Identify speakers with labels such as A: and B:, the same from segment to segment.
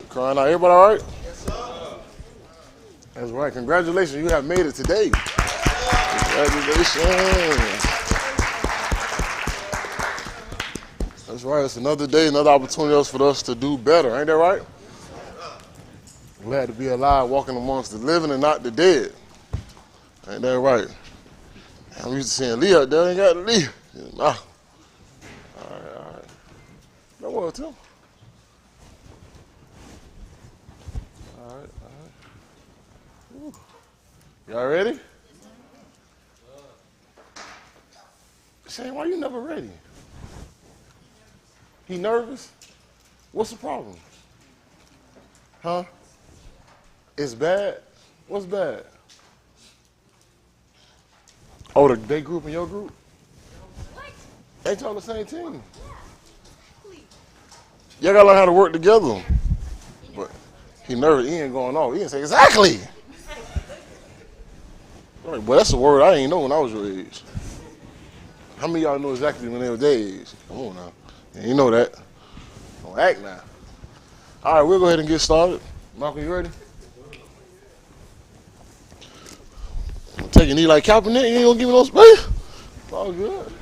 A: Crying out. Everybody all right? Yes, sir. That's right. Congratulations. You have made it today. Congratulations. That's right. It's another day, another opportunity for us to do better. Ain't that right? Glad to be alive, walking amongst the living and not the dead. Ain't that right? I'm used to seeing Lee out there. Ain't got Lee. Nah. All right. That was too. All right. Woo. Y'all ready? Shane, why you never ready? He nervous? What's the problem? Huh? It's bad? What's bad? Oh, the day group and your group?
B: What?
A: Ain't y'all the same team? Y'all gotta learn how to work together. But he nervous, he ain't going off. He ain't say, exactly. Like, well, that's a word I ain't know when I was your age. How many of y'all know exactly when they were their age? Come on now. Yeah, you know that. Don't act now. All right, we'll go ahead and get started. Malcolm, you ready? I'm taking knee like Kaepernick. You ain't gonna give me no space? It's all good.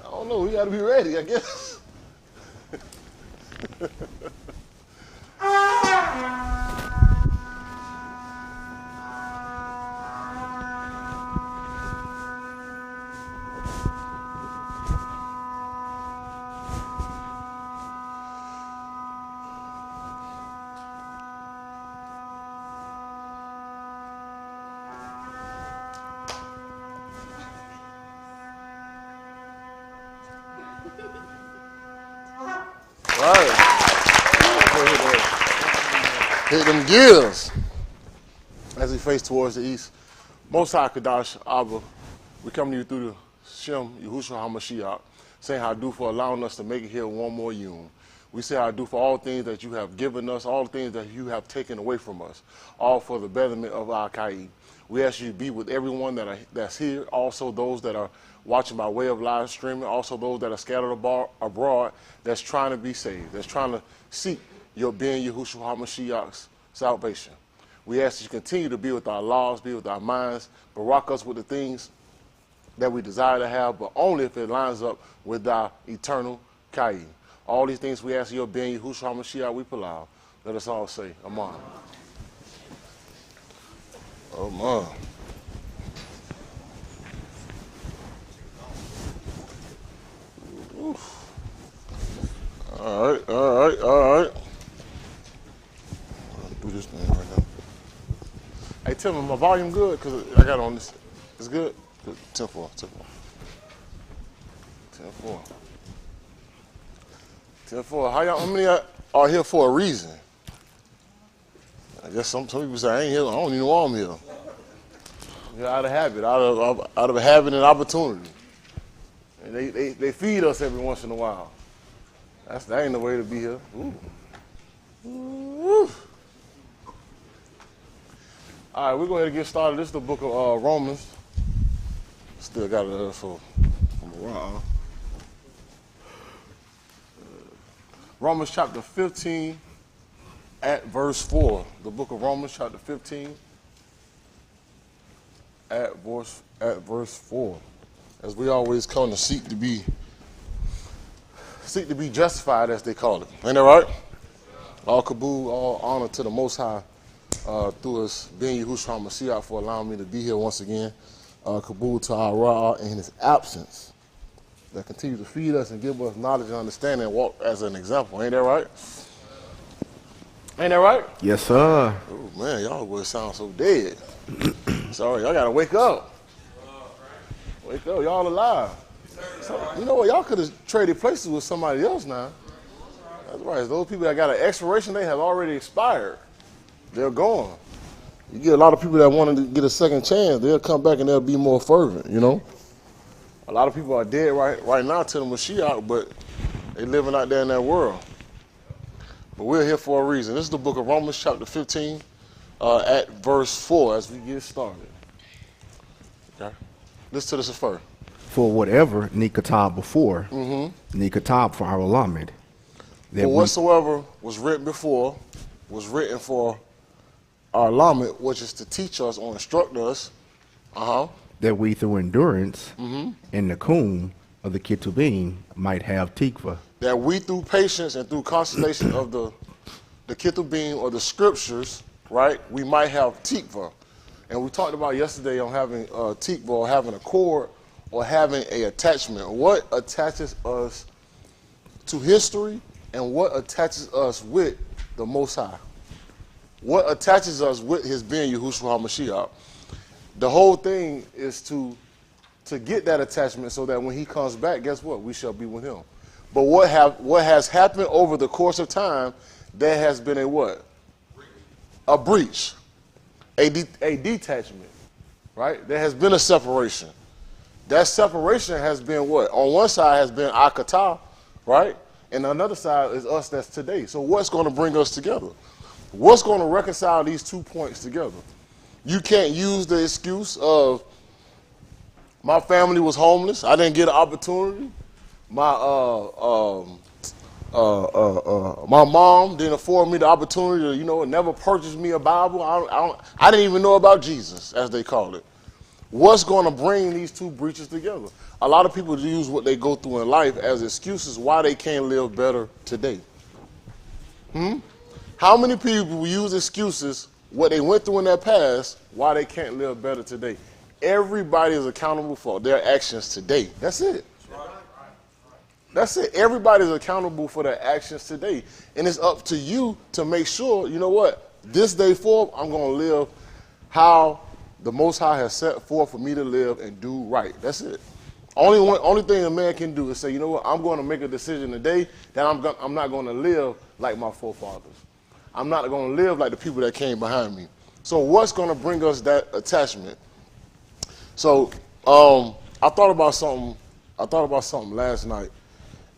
A: I don't know. We gotta be ready, I guess. All right. Hit them gears. As we face towards the east, Most High Kadash Abba, we come to you through the Shem Yahushua HaMashiach, saying how I do for allowing us to make it here one more yom. We say I do for all things that you have given us, all things that you have taken away from us, all for the betterment of our Kaid. We ask you to be with everyone that's here, also those that are watching by way of live streaming, also those that are scattered abroad that's trying to be saved, that's trying to seek your being Yahushua HaMashiach's salvation. We ask that you continue to be with our laws, be with our minds, but rock us with the things that we desire to have, but only if it lines up with our eternal Kaid. All these things we ask your being Yahushua HaMashiach, we allow. Let us all say, Amen. Amen. Oof. All right. Do this thing right now. Hey, tell me, my volume good? Because I got on this. It's good? Good. 10-4. 10-4. How many are here for a reason? I guess some people say, I ain't here. I don't even know why I'm here. You're out of habit, out of habit and opportunity. And they feed us every once in a while. That ain't the way to be here. Ooh. All right, we're going to get started. This is the book of Romans. Still got it from a while. Romans chapter 15 at verse 4. The book of Romans chapter 15 at verse 4. As we always come to seek to be justified, as they call it. Ain't that right? All kabul, all honor to the Most High through us being Yahushua HaMashiach for allowing me to be here once again. Kabul to our Ra in his absence that continue to feed us and give us knowledge and understanding and walk as an example. Ain't that right? Ain't that right?
C: Yes, sir.
A: Oh, man, y'all boys sound so dead. Sorry, y'all got to wake up. Wake up, y'all alive. So, you know what, y'all could have traded places with somebody else now. That's right. Those people that got an expiration, they have already expired. They're gone. You get a lot of people that want to get a second chance, they'll come back and they'll be more fervent, you know. A lot of people are dead right now to the Mashiach, but they living out there in that world. But we're here for a reason. This is the book of Romans chapter 15 at verse 4 as we get started. Okay. Listen to this first.
C: For whatever Nikatab before, Nikatab for our Lamed.
A: For whatsoever was written before, was written for our lamed, which is to teach us or instruct us.
C: That we through endurance in the kum of the Ketubim might have tikva.
A: That we through patience and through constellation of the Ketubim or the scriptures, right, we might have tikva. And we talked about yesterday on having tikva or having a cord or having a attachment. What attaches us to history and what attaches us with the Most High? What attaches us with his being Yahushua HaMashiach? The whole thing is to get that attachment so that when he comes back, guess what? We shall be with him. But what has happened over the course of time, there has been a what? A breach. A detachment, right? There has been a separation. That separation has been what? On one side has been Akatah, right? And on the other side is us that's today. So what's going to bring us together? What's going to reconcile these 2 points together? You can't use the excuse of my family was homeless, I didn't get an opportunity. My mom didn't afford me the opportunity to, never purchase me a Bible. I didn't even know about Jesus, as they call it. What's going to bring these two breaches together? A lot of people use what they go through in life as excuses why they can't live better today. How many people use excuses, what they went through in their past, why they can't live better today? Everybody is accountable for their actions today. That's it. That's it. Everybody's accountable for their actions today. And it's up to you to make sure, you know what, this day forth, I'm going to live how the Most High has set forth for me to live and do right. That's it. Only thing a man can do is say, you know what, I'm going to make a decision today that I'm not going to live like my forefathers. I'm not going to live like the people that came behind me. So what's going to bring us that attachment? So I thought about something last night.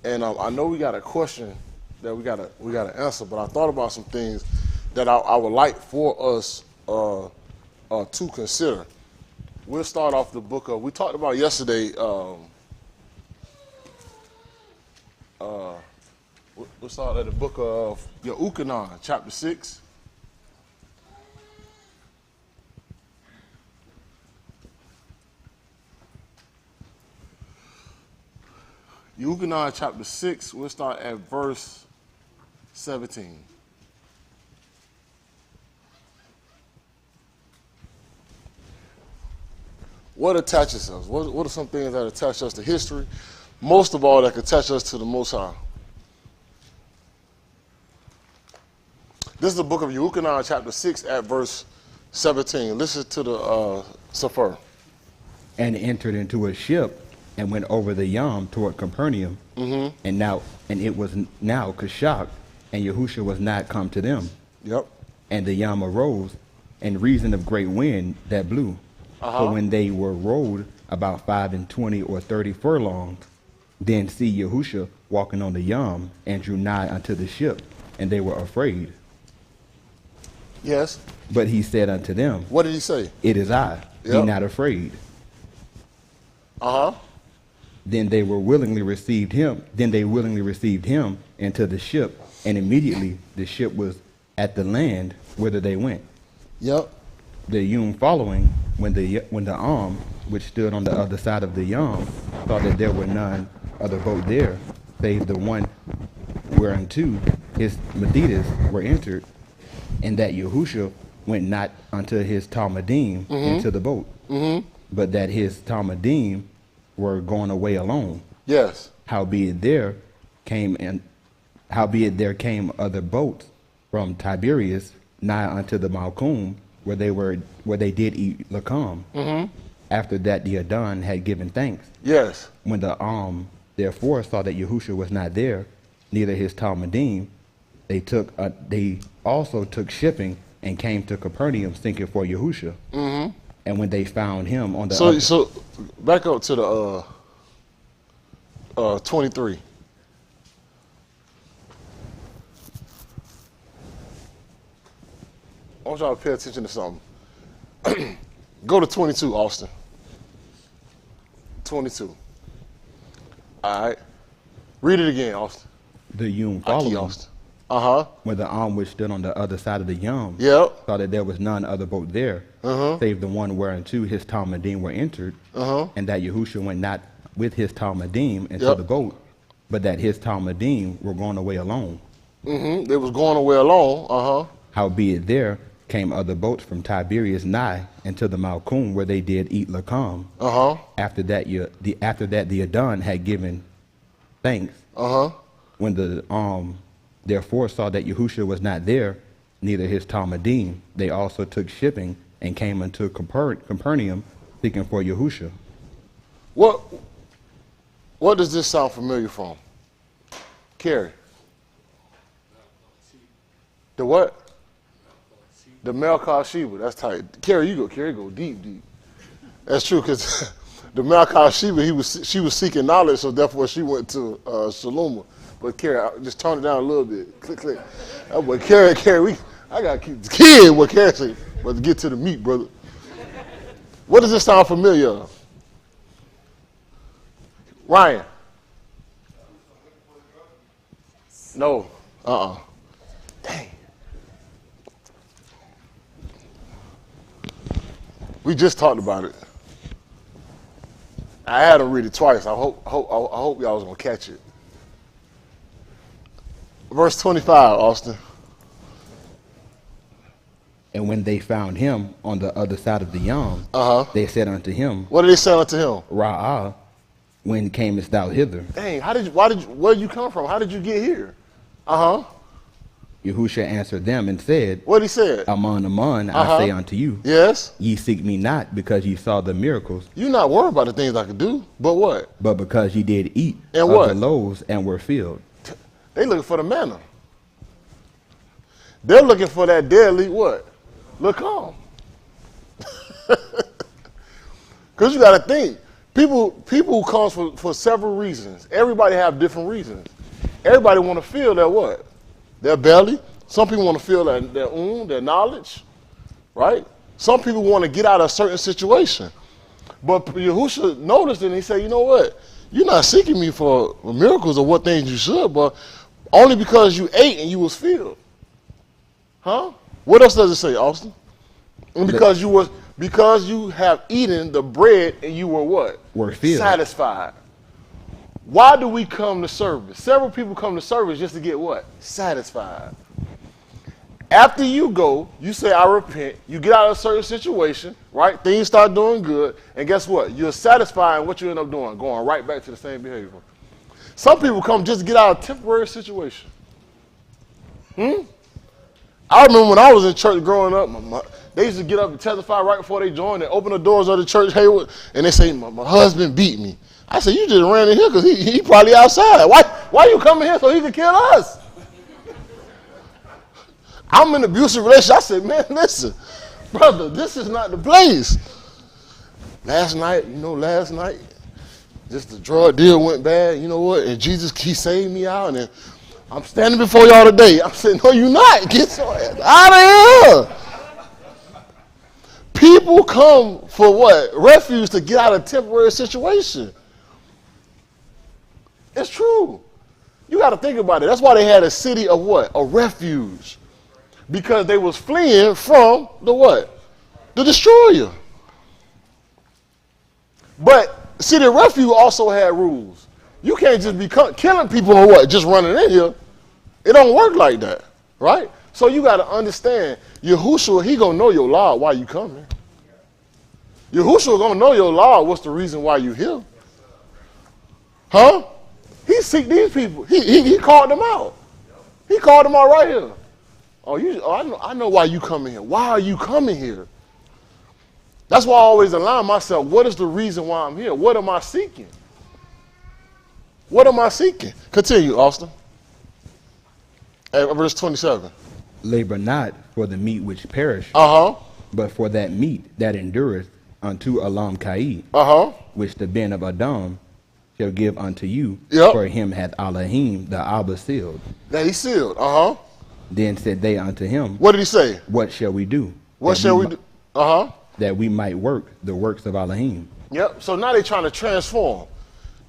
A: And I know we got a question that we gotta answer, but I thought about some things that I would like for us to consider. We'll start off the book of, we talked about yesterday, we'll start at the book of Yehukanan, chapter 6. Yehukanan chapter 6, we'll start at verse 17. What attaches us? What are some things that attach us to history? Most of all, that can attach us to the Most High. This is the book of Yehukanan chapter 6 at verse 17. Listen to the Sefer.
B: And entered into a ship and went over the Yam toward Capernaum, and it was now Kashak, and Yahushua was not come to them.
A: Yep.
B: And the Yam arose, and reason of great wind that blew. So when they were rowed about 25 or 30 furlongs, then see Yahushua walking on the Yam, and drew nigh unto the ship, and they were afraid.
A: Yes.
B: But he said unto them,
A: what did he say?
B: It is I, be not afraid. Then they willingly received him into the ship, and immediately the ship was at the land whither they went.
A: Yep.
B: The Yum following, when the which stood on the other side of the Yam, saw that there were none other boat there, save the one whereunto his Medidas were entered, and that Yahushua went not unto his Talmudim into the boat, but that his Talmudim were going away alone.
A: Yes.
B: Howbeit there came other boats from Tiberias nigh unto the Malchum, where they did eat lakam. After that the Adon had given thanks.
A: Yes.
B: When the therefore saw that Yahushua was not there, neither his Talmudim, they also took shipping and came to Capernaum, seeking for Yahushua. And when they found him on the
A: so back up to the 23. I want y'all to pay attention to something. Go to 22, Austin. 22. All right. Read it again, Austin.
B: the Yum
A: Austin.
B: when the which stood on the other side of the Yam
A: Yep.
B: saw that there was none other boat there, save the one whereunto his Talmudim were entered, and that Yahushua went not with his Talmudim into the boat, but that his Talmudim were going away alone.
A: They was going away alone.
B: Howbeit there came other boats from Tiberias nigh into the Malkum, where they did eat lakam. After that the Adon had given thanks. When the therefore saw that Yahushua was not there, neither his Talmudim, they also took shipping and came unto Capernaum, seeking for Yahushua.
A: What does this sound familiar from? Carrie. The what? The Melchizedek Sheba. That's tight. Carrie, you go deep. That's true, because the Melchizedek Sheba, she was seeking knowledge, so therefore she went to Shalom. But Carrie, just turn it down a little bit. Click. But Carrie, I gotta keep the kid. What Carrie say? But to get to the meat, brother. What does this sound familiar of? Ryan. No. Dang. We just talked about it. I had to read it twice. I hope y'all was gonna catch it. Verse 25, Austin.
B: And when they found him on the other side of the Yam, they said unto him,
A: What did they say unto him?
B: Ra'ah, when camest thou hither?
A: Dang, where did you come from? How did you get here?
B: Yahushua answered them and said,
A: What he said?
B: Aman, I say unto you,
A: yes,
B: ye seek me not because ye saw the miracles,
A: you're not worried about the things I could do, but what?
B: but because ye did eat
A: and
B: of
A: what?
B: the loaves and were filled.
A: They looking for the manna. They're looking for that deadly what? Look on. Because you got to think, people come for several reasons. Everybody have different reasons. Everybody want to feel their what? Their belly. Some people want to feel their knowledge, right? Some people want to get out of a certain situation. But Yahushua noticed it and he said, you know what? You're not seeking me for miracles or what things you should, but only because you ate and you was filled. What else does it say, Austin? And because you have eaten the bread and you were what?
B: Were filled.
A: Satisfied. Why do we come to service? Several people come to service just to get what? Satisfied. After you go, you say, I repent. You get out of a certain situation, right? Things start doing good. And guess what? You're satisfied in what you end up doing, going right back to the same behavior. Some people come just to get out of a temporary situation. I remember when I was in church growing up, they used to get up and testify right before they joined and open the doors of the church, Haywood, and they say, my husband beat me. I said, you just ran in here because he probably outside. Why you coming here so he can kill us? I'm in an abusive relationship. I said, man, listen, brother, this is not the place. Last night, just the drug deal went bad, you know what? And Jesus, he saved me out, and I'm standing before y'all today. I'm saying, no, you're not. Get your ass out of here. People come for what? Refuge to get out of a temporary situation. It's true. You got to think about it. That's why they had a city of what? A refuge. Because they was fleeing from the what? The destroyer. But city of refuge also had rules. You can't just be killing people or what? Just running in here. It don't work like that, right? So you got to understand, Yahushua, he going to know your law while you coming. Yahushua going to know your law. What's the reason why you here? He seek these people. He called them out. He called them out right here. I know why you coming here. Why are you coming here? That's why I always align myself. What is the reason why I'm here? What am I seeking? What am I seeking? Continue, Austin. At verse 27.
B: Labor not for the meat which perish, but for that meat that endureth unto Alam Kai, which the Ben of Adam shall give unto you. For him hath Elohim the Abba sealed.
A: That he sealed.
B: Then said they unto him,
A: what did he say?
B: What shall we do?
A: What shall we do?
B: That we might work the works of Elohim.
A: So now they're trying to transform.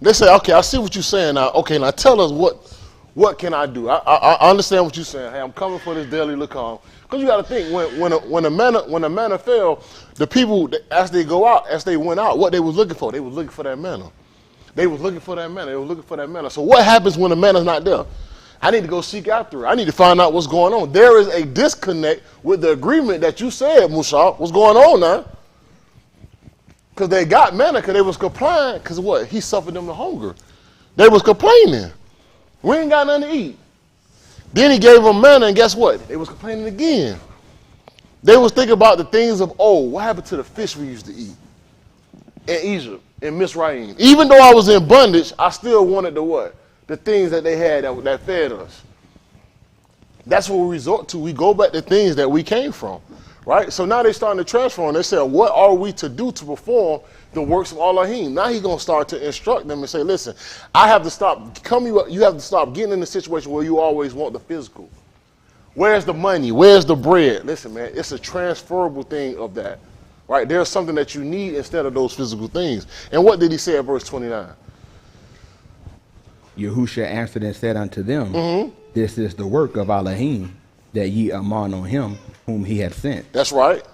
A: They say, okay, I see what you're saying now. Okay, now tell us What can I do? I understand what you're saying. Hey, I'm coming for this daily lakam. Because you got to think, when the manna fell, the people, as they go out, as they went out, what they was looking for? They was looking for that manna. They was looking for that manna. They were looking for that manna. So what happens when the manna's not there? I need to go seek after it. I need to find out what's going on. There is a disconnect with the agreement that you said, Musa. What's going on now? Because they got manna because they was complying. Because what? He suffered them the hunger. They was complaining. We ain't got nothing to eat. Then he gave them manna, and guess what? They was complaining again. They was thinking about the things of old. What happened to the fish we used to eat in Egypt, in Mizraim? Even though I was in bondage, I still wanted the what? The things that they had that fed us. That's what we resort to. We go back to things that we came from, right? So now they're starting to transform. They say, what are we to do to perform the works of Elohim? Now he's going to start to instruct them and say, listen, I have to stop, you have to stop getting in the situation where you always want the physical. Where's the money? Where's the bread? Listen, man, it's a transferable thing of that, right? There's something that you need instead of those physical things. And what did he say at verse 29?
B: Yahusha answered and said unto them, This is the work of Elohim, that ye aman on him whom he hath sent.
A: That's right.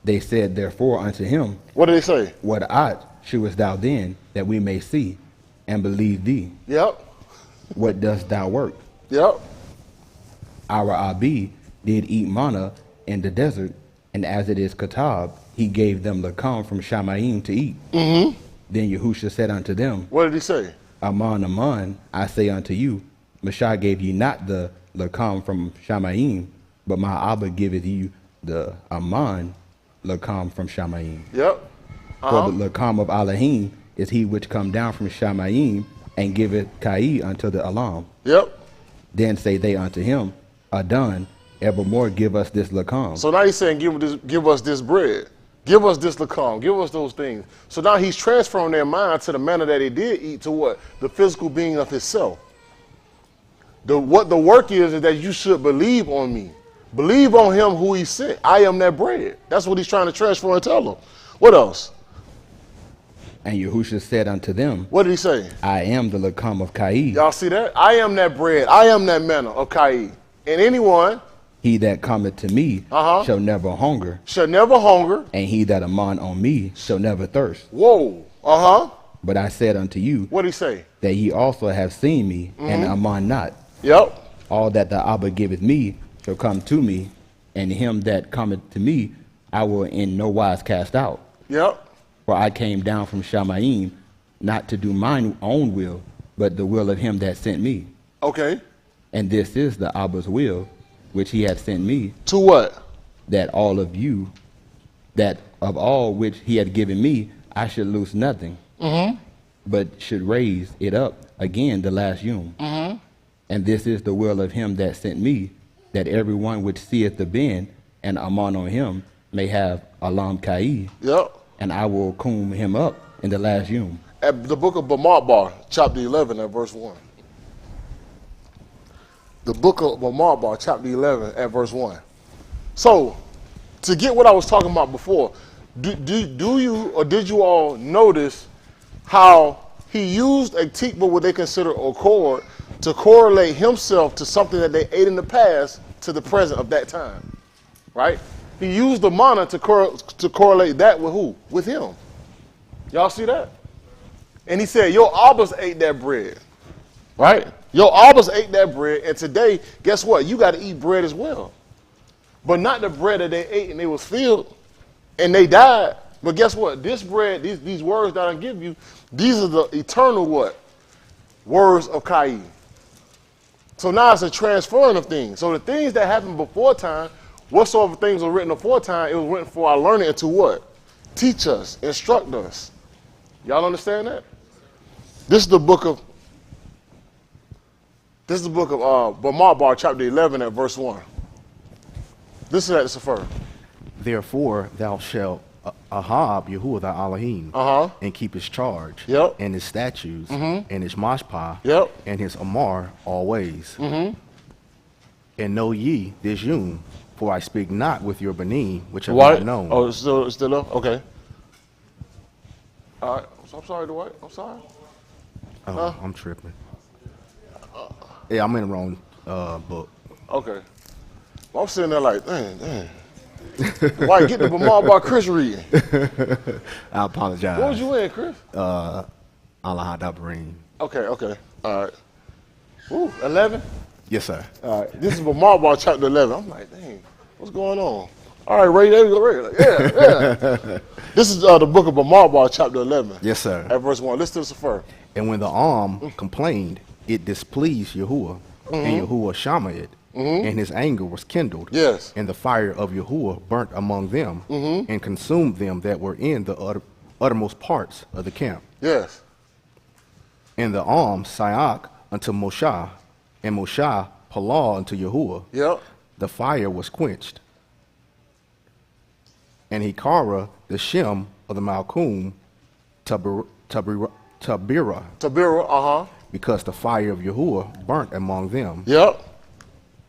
B: They said therefore unto him,
A: What did they say?
B: What ought shewest thou then, that we may see and believe thee?
A: Yep.
B: What dost thou work?
A: Yep.
B: Our Abi did eat manna in the desert, and as it is katab, he gave them lakam from Shamaym to eat. Then Yahusha said unto them,
A: What did he say?
B: Aman, aman, I say unto you, Mashah gave ye not the lakam from Shamaym, but my Abba giveth you the aman lakam from Shamaym.
A: Yep.
B: For the lakam of Elohim is he which come down from Shamaym and giveth kai unto the alam.
A: Yep.
B: Then say they unto him, Adon, evermore give us this lakam.
A: So now he's saying, give us this bread. Give us this lakam. Give us those things. So now he's transferring their mind to the manner that they did eat to what? The physical being of himself. What the work is that you should believe on me. Believe on him who he sent. I am that bread. That's what he's trying to transfer and tell them. What else?
B: And Yahusha said unto them,
A: What did he say?
B: I am the lakam of kai.
A: Y'all see that? I am that bread. I am that manna of kai. And anyone
B: He that cometh to me shall never hunger,
A: shall never hunger.
B: and he that aman on me shall never thirst.
A: Whoa.
B: But I said unto you,
A: What did he say?
B: that ye also have seen me, and aman not.
A: Yep.
B: All that the Abba giveth me shall come to me, and him that cometh to me I will in no wise cast out.
A: Yep.
B: For I came down from Shamaym, not to do mine own will, but the will of him that sent me.
A: Okay.
B: And this is the Abba's will, which he hath sent me,
A: To what?
B: that all of you, that of all which he had given me, I should lose nothing, but should raise it up again the last yom. And this is the will of him that sent me, that everyone which seeth the ben and aman on him may have alam kai,
A: Yep.
B: and I will comb him up in the last yom.
A: At the book of Bamidbar, chapter 11, at verse 1. The book of Bamidbar, chapter 11, at verse 1. So, to get what I was talking about before, do you or did you all notice how he used a tikva, what they consider a cord, to correlate himself to something that they ate in the past to the present of that time, right? He used the manna to correlate that with who? With him. Y'all see that? And he said, your Abbas ate that bread, right? Your Abbas ate that bread, and today, guess what? You got to eat bread as well. But not the bread that they ate and they was filled and they died. But guess what? This bread, these words that I give you, these are the eternal what? Words of Kai. So now it's a transferring of things. So the things that happened before time, whatsoever things were written before time, it was written for our learning and to what? Teach us, instruct us. Y'all understand that? This is the book of Bamidbar, chapter 11, at verse 1. This is at the Sefer.
C: Therefore thou shalt ahab Yahuwah thy Elohim, and keep his charge, and his statutes, and his mashpah, and his amar always. And know ye this yom, for I speak not with your benin, which have not known.
A: Oh, it's still up? Okay. All right. I'm sorry, Dwight. I'm sorry.
C: Oh, I'm tripping. Yeah, I'm in the wrong book.
A: Okay. Well, I'm sitting there like, dang. Why get the Bamar by Chris reading?
C: I apologize.
A: What was you in, Chris?
C: Allah Dabreen.
A: Okay. All right. Ooh, 11?
C: Yes, sir.
A: All right. This is Bamar by chapter 11. I'm like, dang, what's going on? All right, Ray, there you go, Ray. Like, yeah. This is the book of Bamar by chapter 11.
C: Yes, sir.
A: At verse 1. Listen to this first.
C: And when the arm complained, it displeased Yahuwah, and Yahuwah shamed it. And his anger was kindled.
A: Yes.
C: And the fire of Yahuwah burnt among them and consumed them that were in the uttermost parts of the camp.
A: Yes.
C: And the arm Sayak unto Moshe, and Moshe Palah unto Yahuwah.
A: Yep.
C: The fire was quenched. And he Hikara the Shem of the Malkum Tabira. Because the fire of Yahuwah burnt among them.
A: Yep.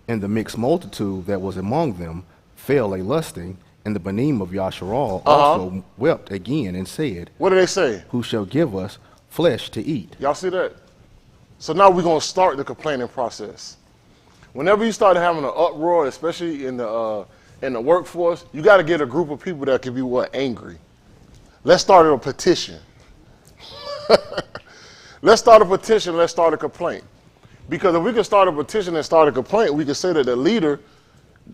C: And the mixed multitude that was among them fell a lusting, and the Banim of Yasharal also wept again and said,
A: what did they say?
C: Who shall give us flesh to eat?
A: Y'all see that? So now we're going to start the complaining process. Whenever you start having an uproar, especially in the workforce, you got to get a group of people that can be angry. Let's start a petition. Let's start a petition. Let's start a complaint. Because if we can start a petition and start a complaint, we can say that the leader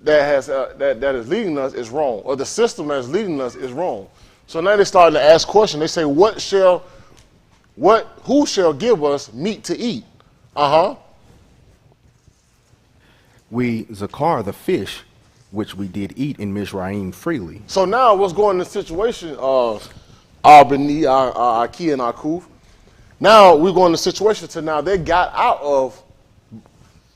A: that is leading us is wrong, or the system that is leading us is wrong. So now they're starting to ask questions. They say, who shall give us meat to eat?
C: We zakar the fish which we did eat in Mizraim freely.
A: So now what's going in the situation of Albany, Aki, and Akuf? Now we're going in the situation to now they got out of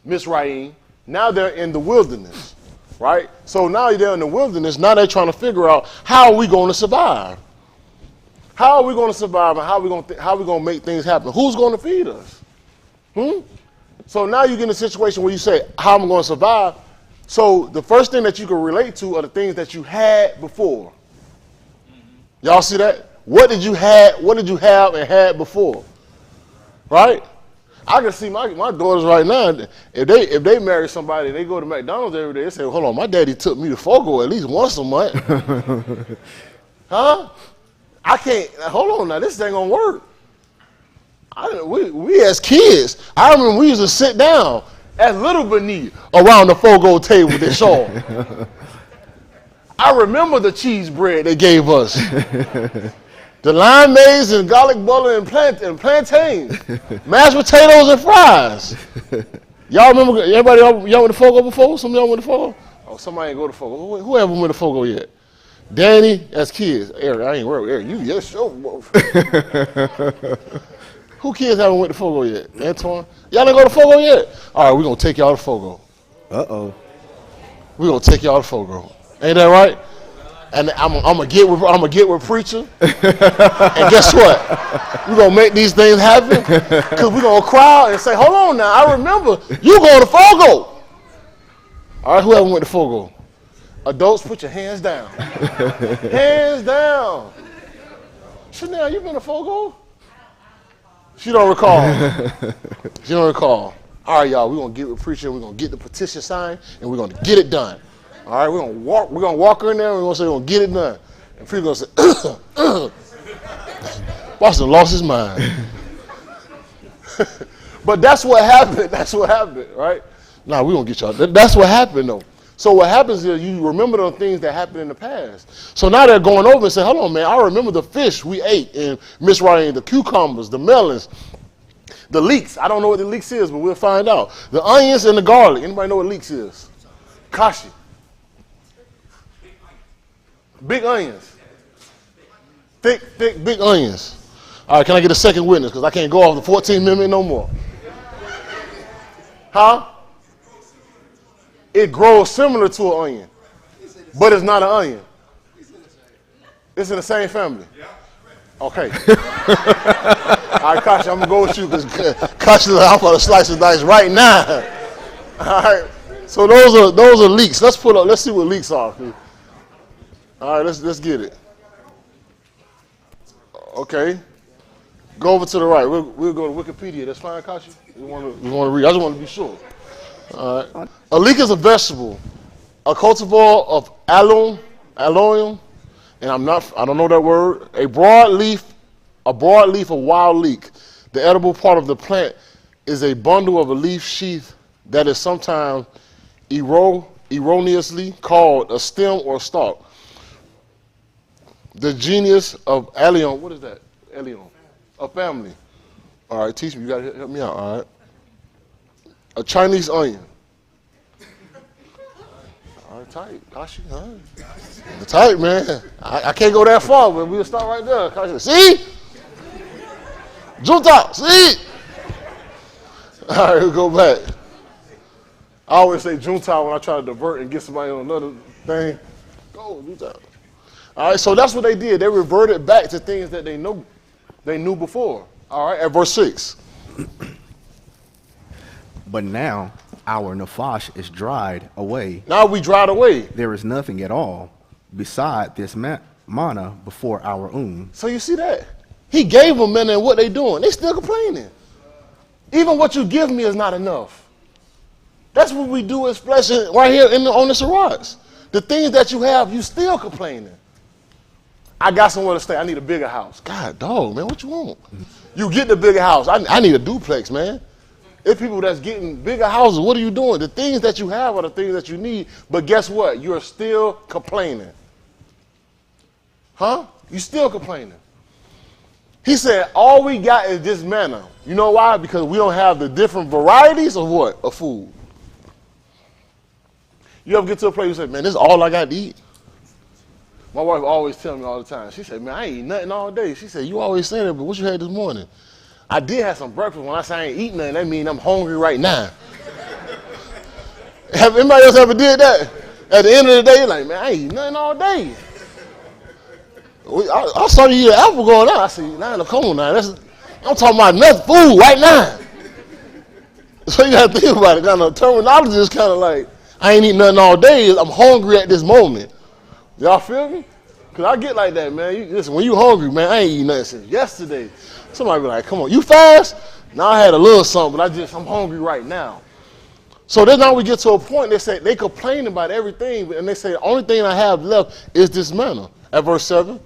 A: Mizraim. Now they're in the wilderness, right? So now they're in the wilderness. Now they're trying to figure out how are we going to survive? How are we going to survive, and how are we going to make things happen? Who's going to feed us? So now you get in a situation where you say, how am I going to survive? So the first thing that you can relate to are the things that you had before. Y'all see that? What did you have and had before? Right? I can see my daughters right now. If they marry somebody, they go to McDonald's every day. They say, "Hold on, my daddy took me to Fogo at least once a month." Huh? I can't. Hold on now, this ain't gonna work. We as kids, I remember we used to sit down as little beneath around the Fogo table. They saw. I remember the cheese bread they gave us. The lime maize and garlic butter and plantains, mashed potatoes and fries. Y'all remember, y'all went to Fogo before? Some of y'all went to Fogo? Oh, somebody ain't go to Fogo. Who haven't went to Fogo yet? Danny, as kids. Eric, I ain't worried. Eric, you yes, sure. Who kids haven't went to Fogo yet? Antoine? Y'all didn't go to Fogo yet? All right, we're going to take y'all to Fogo.
C: Uh-oh.
A: We're going to take y'all to Fogo. Ain't that right? And I'm gonna get with preacher, and guess what? We're gonna make these things happen, because we're gonna cry and say, "Hold on now, I remember you going to Fogo." All right, whoever went to Fogo, adults, put your hands down. Hands down. Chanel, you been to Fogo? She don't recall. She don't recall. All right, y'all, we're gonna get with preacher. We're gonna get the petition signed, and we're gonna get it done. All right, we're gonna walk her in there, and we're gonna say we're gonna get it done. And people gonna say, Boston lost his mind. But that's what happened. That's what happened, right? Nah, we're gonna get y'all. That's what happened though. So what happens is you remember the things that happened in the past. So now they're going over and say, hold on, man, I remember the fish we ate in Mizraim, the cucumbers, the melons, the leeks. I don't know what the leeks is, but we'll find out. The onions and the garlic. Anybody know what leeks is? Kashi. Big onions. Thick, big onions. All right, can I get a second witness? Because I can't go off the 14th Amendment no more. Huh? It grows similar to an onion, but it's not an onion. It's in the same family. Okay. All right, Kashi, I'm going to go with you because Kashi, I'm going to slice the dice right now. All right. So those are leeks. Let's see what leeks are. All right, let's get it. Okay. Go over to the right. We'll go to Wikipedia. That's fine, Kashi? You want to read? I just want to be sure. All right. A leek is a vegetable, a cultivar of allium, and I don't know that word. A broad leaf of wild leek. The edible part of the plant is a bundle of a leaf sheath that is sometimes erroneously called a stem or stalk. The genus of allium. What is that? Allium. A family. All right, teach me. You got to help me out. All right. A Chinese onion. All right, tight. Kashi, huh? The tight, man. I can't go that far, but we'll start right there. Kashi, see? Junta, see? All right, we'll go back. I always say Junta when I try to divert and get somebody on another thing. Go, Junta. All right, so that's what they did. They reverted back to things that they knew before. All right, at verse 6.
C: But now our nafash is dried away.
A: Now we dried away.
C: There is nothing at all beside this manna before our
A: So you see that? He gave them manna, and what they doing? They still complaining. Even what you give me is not enough. That's what we do as flesh right here on the Sharath. The things that you have, you still complaining. I got somewhere to stay. I need a bigger house. God, dog, man, what you want? You get the bigger house. I need a duplex, man. It's people that's getting bigger houses. What are you doing? The things that you have are the things that you need. But guess what? You're still complaining. Huh? You still complaining. He said, all we got is this manna. You know why? Because we don't have the different varieties of what? Of food. You ever get to a place you say, man, this is all I got to eat? My wife always tells me all the time. She said, man, I ain't eat nothing all day. She said, you always say that, but what you had this morning? I did have some breakfast. When I say I ain't eating nothing, that means I'm hungry right now. Have anybody else ever did that? At the end of the day, you're like, man, I ain't eating nothing all day. I saw you eat an apple going on. I said, nah, come on now. I'm talking about nothing food right now. So you got to think about it. Now, the terminology is kind of like, I ain't eating nothing all day. I'm hungry at this moment. Y'all feel me? Because I get like that, man. Listen, when you hungry, man, I ain't eating nothing since yesterday. Somebody be like, come on, you fast? Now I had a little something, but I'm hungry right now. So then now we get to a point, they say, they complain about everything, and they say, the only thing I have left is this manna. At verse 7.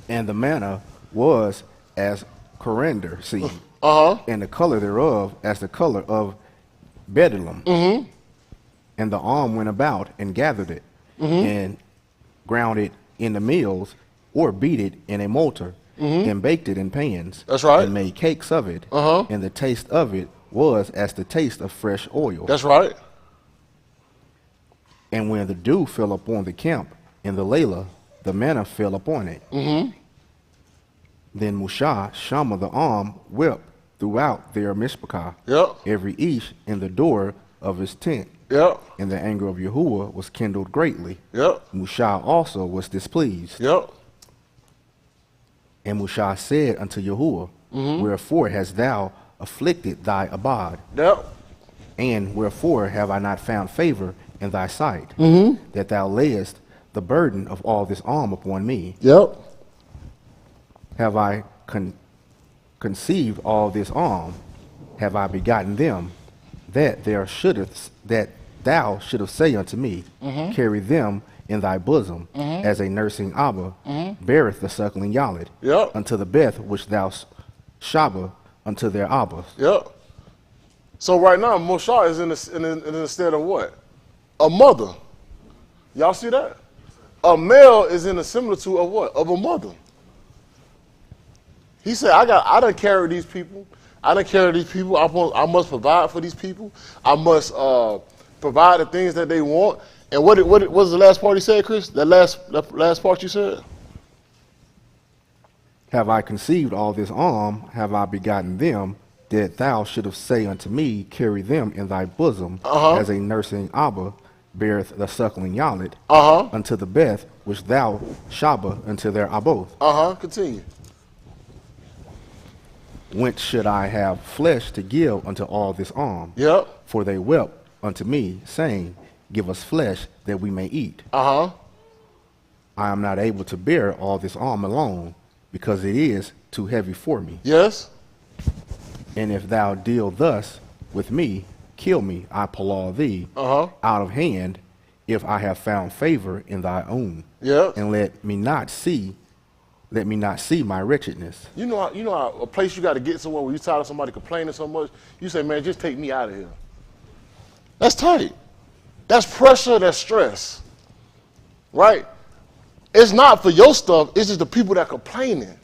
C: And the manna was as coriander seed, and the color thereof as the color of bdellium. And the arm went about and gathered it, and ground it in the mills, or beat it in a mortar, and baked it in pans.
A: That's right.
C: And made cakes of it. And the taste of it was as the taste of fresh oil.
A: That's right.
C: And when the dew fell upon the camp in the Layla, the manna fell upon it. Then Mushah, Shammah the arm, wept throughout their mishpachah, every ish in the door of his tent. And the anger of Yahuwah was kindled greatly. Mushah also was displeased. And Mushah said unto Yahuwah, wherefore hast thou afflicted thy abad? And wherefore have I not found favor in thy sight, that thou layest the burden of all this arm upon me? Have I conceived all this arm? Have I begotten them? That thou shouldest say unto me, carry them in thy bosom, as a nursing Abba beareth the suckling Yalid, unto the beth which thou Shabba unto their Abbas.
A: So right now, Moshe is in the stead of what? A mother. Y'all see that? A male is in the similitude of what? Of a mother. He said, I done carry these people. I must provide for these people. I must provide the things that they want. And what was the last part he said, Chris? That last part you said?
C: Have I conceived all this arm? Have I begotten them? That thou shouldest say unto me, carry them in thy bosom, as a nursing Abba beareth the suckling Yalid, unto the beth which thou Shabba unto their Aboth.
A: Continue.
C: Whence should I have flesh to give unto all this arm? For they wept unto me, saying, give us flesh that we may eat. I am not able to bear all this arm alone, because it is too heavy for me. And if thou deal thus with me, kill me, I palaw thee out of hand, if I have found favor in thy own.
A: Yeah.
C: And let me not see my wretchedness.
A: You know a place you got to get somewhere where you tired of somebody complaining so much, you say, man, just take me out of here. That's tight. That's pressure, that's stress. Right? It's not for your stuff, it's just the people that complaining.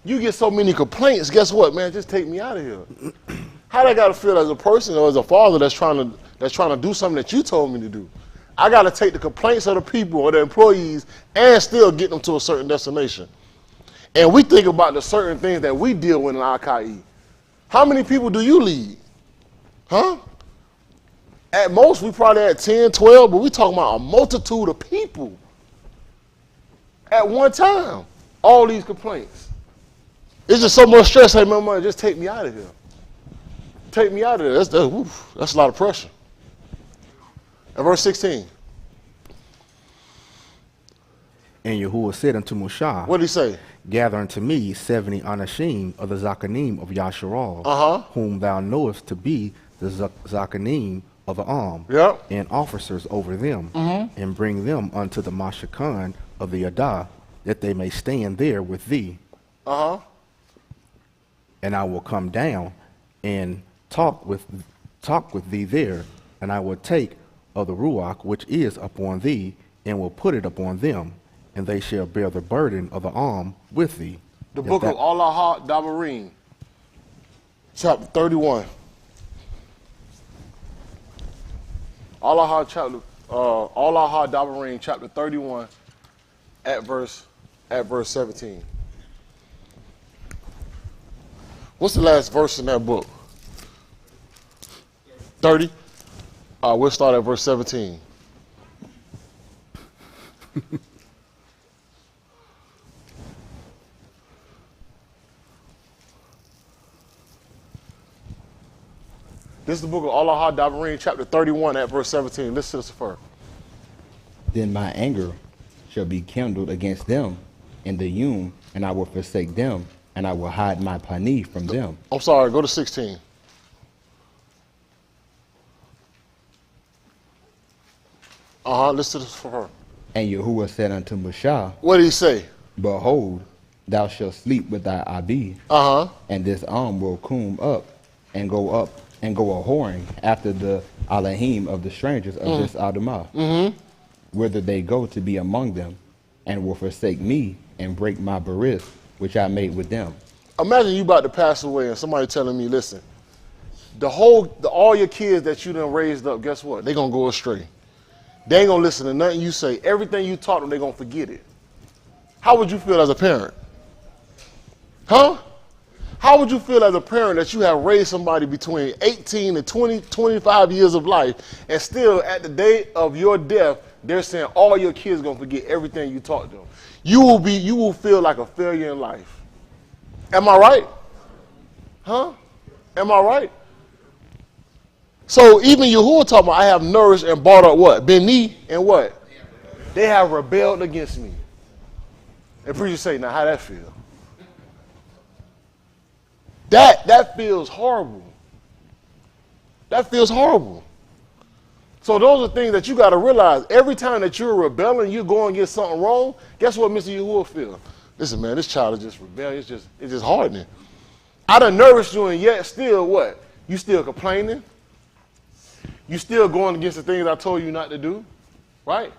A: You get so many complaints, guess what, man, just take me out of here. How do I got to feel as a person or as a father that's trying to do something that you told me to do? I got to take the complaints of the people or the employees and still get them to a certain destination. And we think about the certain things that we deal with in our KI. How many people do you lead? Huh? At most, we probably had 10, 12, but we talking about a multitude of people at one time. All these complaints. It's just so much stress. Hey, man, just take me out of here. Take me out of there. That's a lot of pressure. And verse 16.
C: And Yahuwah said unto Mushah,
A: what did he say?
C: Gather unto me 70 anashim of the Zakanim of Yasharal, whom thou knowest to be the Zakanim of the and officers over them, and bring them unto the Mashakan of the Adah, that they may stand there with thee. And I will come down and talk with thee there, and I will take of the Ruach which is upon thee, and will put it upon them, and they shall bear the burden of the with thee.
A: The book of Allah Dabarim, chapter 31. Allah Dabarim, chapter 31, at verse 17. What's the last verse in that book? 30? We'll start at verse 17. This is the book of Allah Dabarim, chapter 31, at verse 17. Listen to this first.
B: Then my anger shall be kindled against them in the Yum, and I will forsake them, and I will hide my pani from them.
A: I'm sorry, go to 16. Listen to this for her.
B: And Yahuwah said unto Mushah,
A: what did he say?
B: Behold, thou shalt sleep with thy Abi, and this will come up and go a whoring after the Alahim of the strangers of this Adamah, whither they go to be among them, and will forsake me and break my beris, which I made with them.
A: Imagine you about to pass away and somebody telling me, listen, all your kids that you done raised up, guess what? They're going to go astray. They ain't going to listen to nothing you say. Everything you taught them, they're going to forget it. How would you feel as a parent? Huh? How would you feel as a parent that you have raised somebody between 18 and 20, 25 years of life, and still at the day of your death, they're saying all your kids are going to forget everything you taught them? You will feel like a failure in life. Am I right? Huh? Am I right? So even Yahuwah talking about, I have nourished and brought up what? Beni and what? They have rebelled against me. And preacher say, now how that feel? That feels horrible. That feels horrible. So those are things that you got to realize. Every time that you're rebelling, you're going to get something wrong, guess what Mr. Yahuwah feels? Listen, man, this child is just rebellious. It's just hardening. I done nourished you, and yet still what? You still complaining? You still going against the things I told you not to do, right?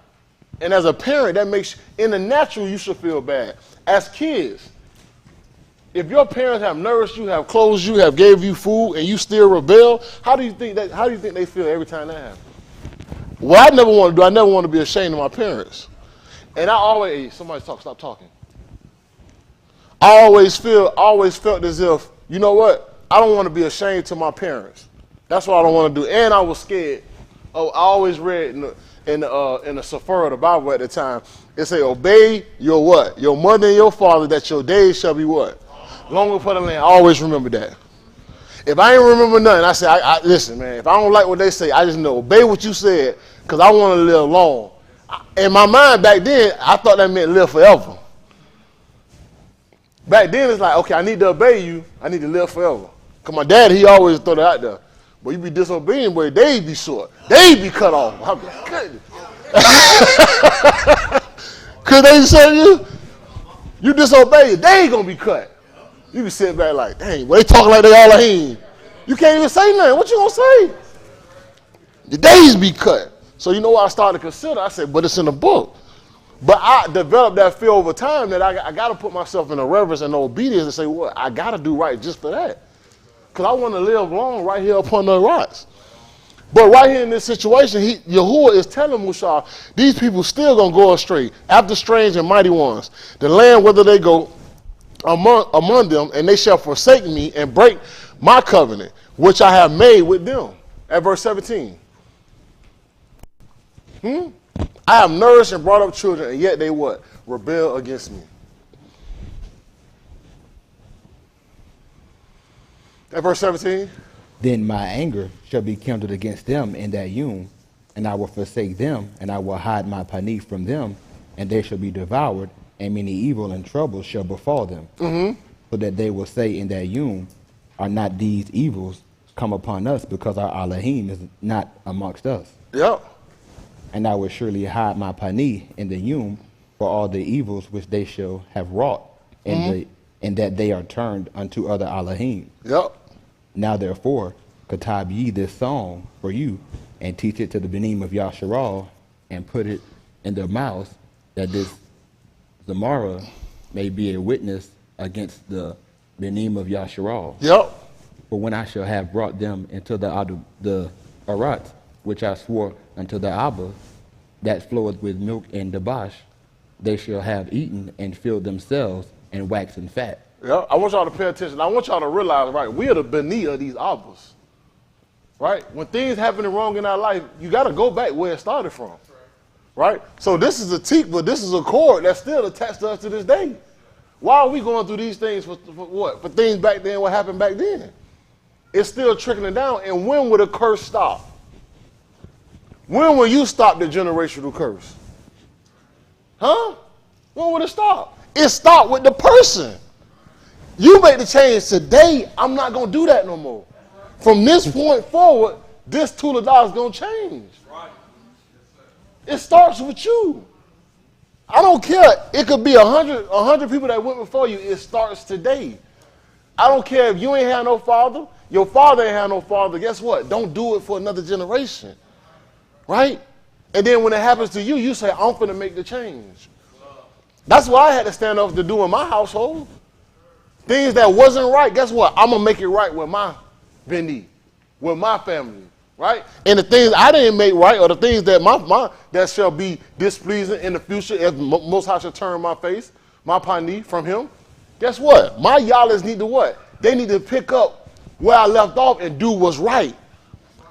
A: And as a parent, that makes, in the natural, you should feel bad. As kids, if your parents have nourished you, have clothed you, have gave you food, and you still rebel, how do you think they feel every time that happens? What I never want to do, I never want to be ashamed of my parents. And I always, hey, somebody stop talking. I always felt as if, you know what? I don't want to be ashamed to my parents. That's what I don't want to do. And I was scared. Oh, I always read in the Sefer of the Bible at the time, it say, obey your what? Your mother and your father, that your days shall be what? Longer for the land. I always remember that. If I ain't remember nothing, I say, listen, man, if I don't like what they say, I just know, obey what you said, because I want to live long. In my mind back then, I thought that meant live forever. Back then, it's like, okay, I need to obey you. I need to live forever. Because my dad, he always throw that out there. But you be disobeying, boy, they be short. They be cut off. I'm like, goodness. Because they say you disobey, they ain't going to be cut. You be sitting back like, dang, well, they talking like they all in. You can't even say nothing. What you going to say? The days be cut. So you know what I started to consider? I said, but it's in the book. But I developed that feel over time that I got to put myself in a reverence and obedience and say, well, I got to do right just for that. Because I want to live long right here upon the rocks. But right here in this situation, Yahuwah is telling Musa, these people still going to go astray after strange and mighty ones. The land, whether they go among them, and they shall forsake me and break my covenant, which I have made with them. At verse 17. I have nourished and brought up children, and yet they what? Rebel against me. At verse 17.
B: Then my anger shall be kindled against them in that Yom, and I will forsake them, and I will hide my panif from them, and they shall be devoured, and many evil and troubles shall befall them. So that they will say in that Yom, are not these evils come upon us, because our Elohim is not amongst us?
A: Yep.
B: And I will surely hide my panif in the Yom for all the evils which they shall have wrought, and that they are turned unto other Elohim.
A: Yep.
B: Now therefore, katab ye this song for you, and teach it to the benim of Yasharal, and put it in their mouths, that this Zamara may be a witness against the benim of Yasharal.
A: Yep.
B: For when I shall have brought them into the Arat, which I swore unto the Abba, that floweth with milk and debash, they shall have eaten and filled themselves and waxen fat.
A: Yeah, I want y'all to pay attention. I want y'all to realize, right, we are the Beni of these Abbas. Right? When things happening wrong in our life, you got to go back where it started from. Right? So this is a tikva, this is a cord that's still attached to us to this day. Why are we going through these things for what? For things back then, what happened back then? It's still trickling down. And when will the curse stop? When will you stop the generational curse? Huh? When will it stop? It stopped with the person. You make the change today, I'm not going to do that no more. From this point forward, this $2 is going to change. It starts with you. I don't care. It could be 100 people that went before you. It starts today. I don't care if you ain't had no father, your father ain't had no father. Guess what? Don't do it for another generation. Right? And then when it happens to you, you say, I'm finna make the change. That's what I had to stand up to do in my household. Things that wasn't right, guess what? I'm going to make it right with my Beni, with my family, right? And the things I didn't make right, or the things that that shall be displeasing in the future, if Most High shall turn my face, my pani from him, guess what? My yalas need to what? They need to pick up where I left off and do what's right.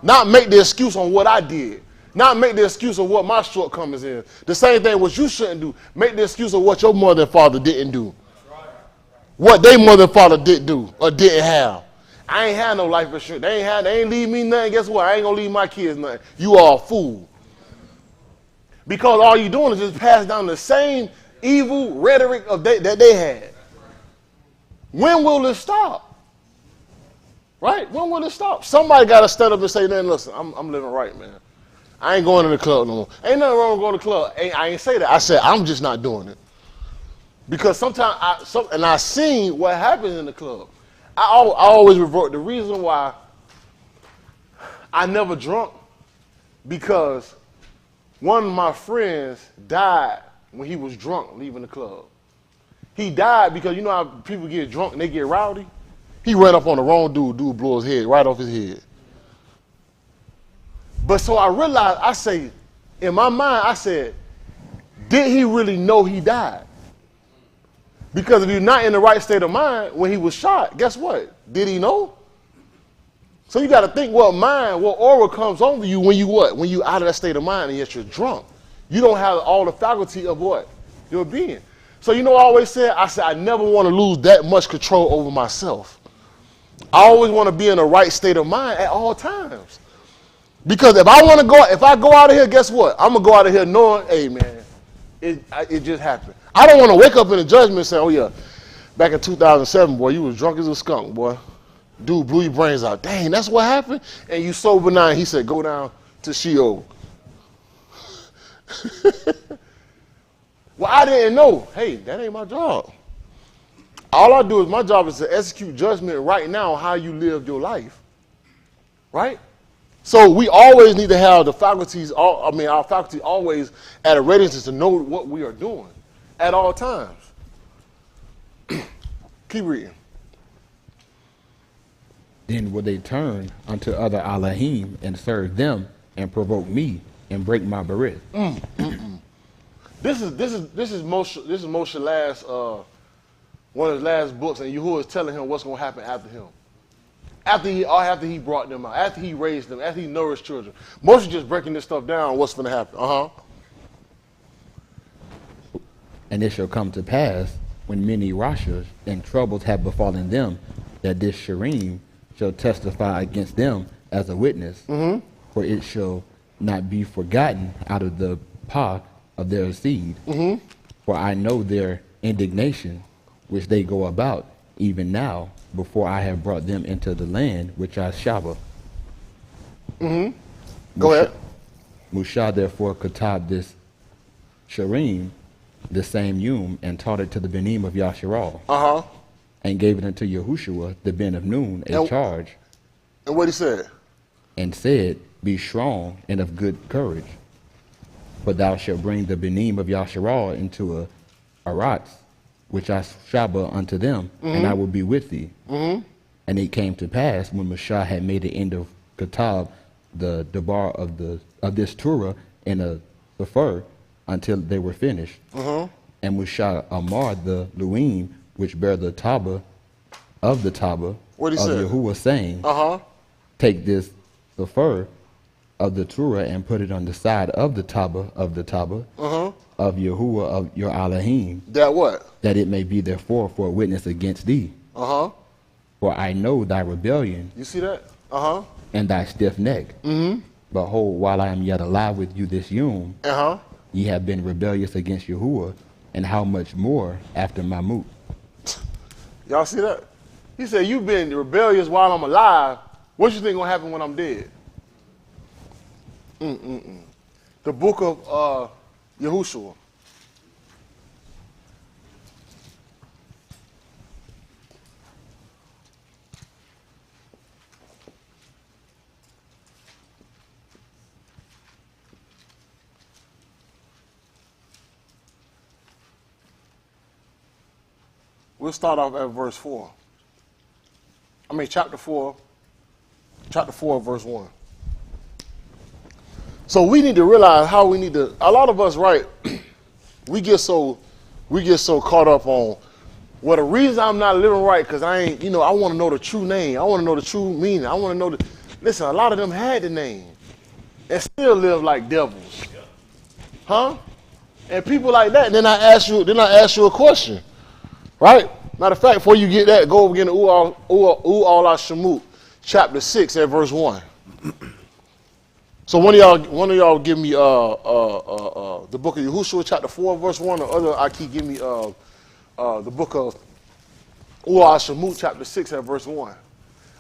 A: Not make the excuse on what I did. Not make the excuse of what my shortcomings is. The same thing what you shouldn't do. Make the excuse of what your mother and father didn't do. What they mother and father didn't do or didn't have. I ain't had no life insurance. They ain't leave me nothing. Guess what? I ain't gonna leave my kids nothing. You are a fool. Because all you doing is just pass down the same evil rhetoric of that they had. When will it stop? Right? When will it stop? Somebody got to stand up and say, man, listen, I'm living right, man. I ain't going to the club no more. Ain't nothing wrong with going to the club. I ain't say that. I said, I'm just not doing it. Because sometimes, I seen what happens in the club. I always revert. The reason why I never drunk, because one of my friends died when he was drunk leaving the club. He died because you know how people get drunk and they get rowdy? He ran up on the wrong dude. Dude blew his head right off his head. But so I realized, I say, in my mind, I said, did he really know he died? Because if you're not in the right state of mind when he was shot, guess what? Did he know? So you got to think what aura comes over you when you what? When you out of that state of mind and yet you're drunk. You don't have all the faculty of what? Your being. So you know what I always said? I said I never want to lose that much control over myself. I always want to be in the right state of mind at all times. Because if I go out of here, guess what? I'm going to go out of here knowing, hey man, it just happened. I don't want to wake up in the judgment and say, oh yeah, back in 2007, boy, you was drunk as a skunk, boy. Dude blew your brains out. Dang, that's what happened? And you sober now. He said, go down to Sheol. Well, I didn't know. Hey, that ain't my job. All I do is, my job is to execute judgment right now on how you lived your life. Right? So we always need to have the faculties, our faculty always at a readiness to know what we are doing at all times. Keep reading.
B: Then will they turn unto other Elohim and serve them and provoke me and break my berith.
A: This is Moshe last one of his last books, and Yahuwah is telling him what's going to happen after him. After he brought them out, after he raised them, after he nourished children. Moshe just breaking this stuff down, what's going to happen.
B: And it shall come to pass, when many rashas and troubles have befallen them, that this Sharath shall testify against them as a witness, for it shall not be forgotten out of the paw of their seed. For I know their indignation, which they go about, even now, before I have brought them into the land which I Shabbat.
A: Go ahead.
B: Musha therefore katab this Sharath, the same Yum, and taught it to the Benim of Yasharal. And gave it unto Yahushua, the Ben of Nun, charge.
A: And what he said?
B: And said, be strong and of good courage. For thou shalt bring the Benim of Yasharal into a Arats, which I Shabbat unto them, and I will be with thee. And it came to pass, when Mashah had made the end of Katab, the bar of this Torah, in a Sefer, until they were finished. And Mashah Amar the Luim, which bear the Taba of the Taba of Yahuwah, saying, take this Sefer of the Torah and put it on the side of the Taba of Yahuwah of your Elohim.
A: That what?
B: That it may be therefore for a witness against thee. For I know thy rebellion.
A: You see that?
B: And thy stiff neck. Behold, while I am yet alive with you this Yom, ye have been rebellious against Yahuwah, and how much more after Mamut.
A: Y'all see that? He said, you've been rebellious while I'm alive. What you think gonna happen when I'm dead? The book of Yahushua. We'll start off at verse 4. Chapter 4, verse 1. So we need to realize how we need to, a lot of us, right, we get so caught up on, well, the reason I'm not living right, because I want to know the true name. I want to know the true meaning. I want to know listen, a lot of them had the name and still live like devils. And people like that, then I ask you a question. Right? Matter of fact, before you get that, go over again to Shemut, chapter 6 at verse 1. So one of y'all give me the book of Yahushua, chapter 4, verse 1, or other I keep give me the book of Shemut, chapter 6 at verse 1.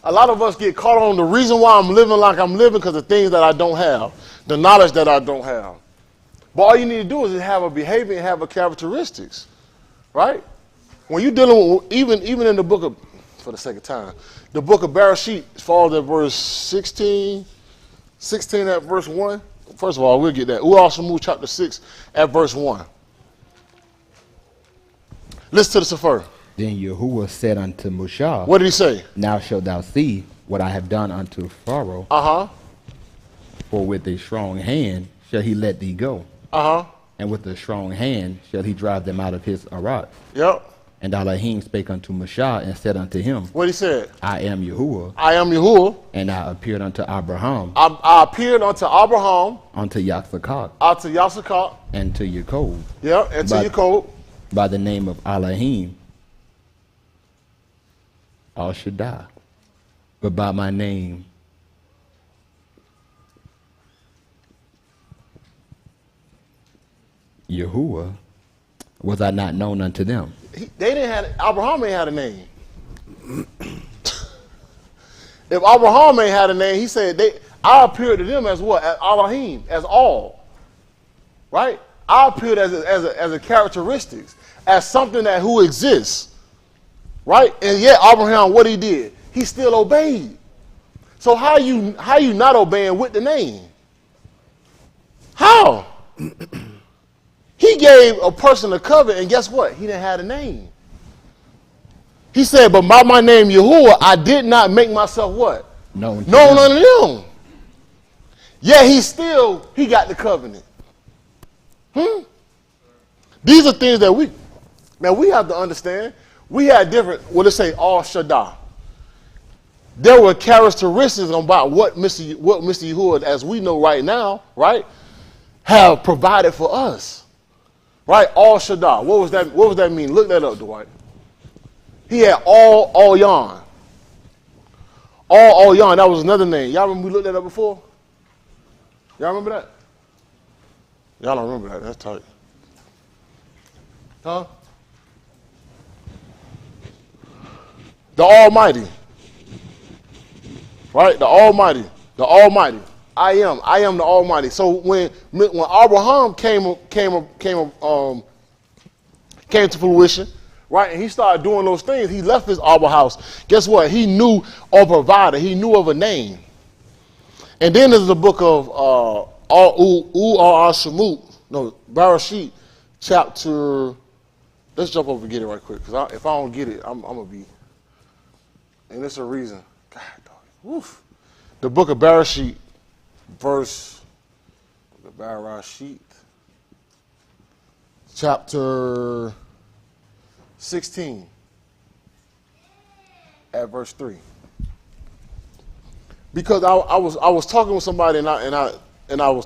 A: A lot of us get caught on the reason why I'm living like I'm living because of things that I don't have, the knowledge that I don't have. But all you need to do is have a behavior and have a characteristics. Right? When you're dealing with, even in the book of, for the sake of time, the book of Bereshit falls at verse 16 at verse 1. First of all, we'll get that. We'll also move chapter 6 at verse 1. Listen to the Sefer.
B: Then Yahuwah said unto Moshe,
A: what did he say?
B: Now shalt thou see what I have done unto Pharaoh. For with a strong hand shall he let thee go. And with a strong hand shall he drive them out of his Arat. And Elohim spake unto Moshe and said unto him,
A: what he said?
B: I am Yahuwah.
A: I am Yahuwah.
B: And I appeared unto Abraham.
A: I appeared unto Abraham.
B: Unto Yatsakak.
A: Unto Yatsakak.
B: And to Yaakov.
A: And to Yaakov.
B: By the name of Elohim. All should die. But by my name, Yahuwah, was I not known unto them?
A: Abraham ain't had a name. If Abraham ain't had a name, he said, I appeared to them as what? As Elohim, as all. Right? I appeared as a characteristics, as something that who exists. Right? And yet Abraham, what he did? He still obeyed. So how you not obeying with the name? How? He gave a person a covenant, and guess what? He didn't have a name. He said, but by my name Yahuwah, I did not make myself what? Known unto them. Yeah, he got the covenant. These are things that we have to understand. We had different, let's say, all Shaddai. There were characteristics about what Mr. Yahuwah, as we know right now, right, have provided for us. Right? All Shaddai. What was that mean? Look that up, Dwight. He had all Yon. All Yon. That was another name. Y'all remember we looked that up before? Y'all remember that? Y'all don't remember that. That's tight. Huh? The Almighty. Right? The Almighty. The Almighty. I am the Almighty. So when Abraham came to fruition, right, and he started doing those things, he left his Abba house. Guess what? He knew of a provider. He knew of a name. And then there's the book of Bereshit, chapter. Let's jump over and get it right quick, because if I don't get it, I'm gonna be. And there's a reason. God, dog. Woof. The book of Bereshit. Chapter 16 at verse 3. Because I was talking with somebody when I was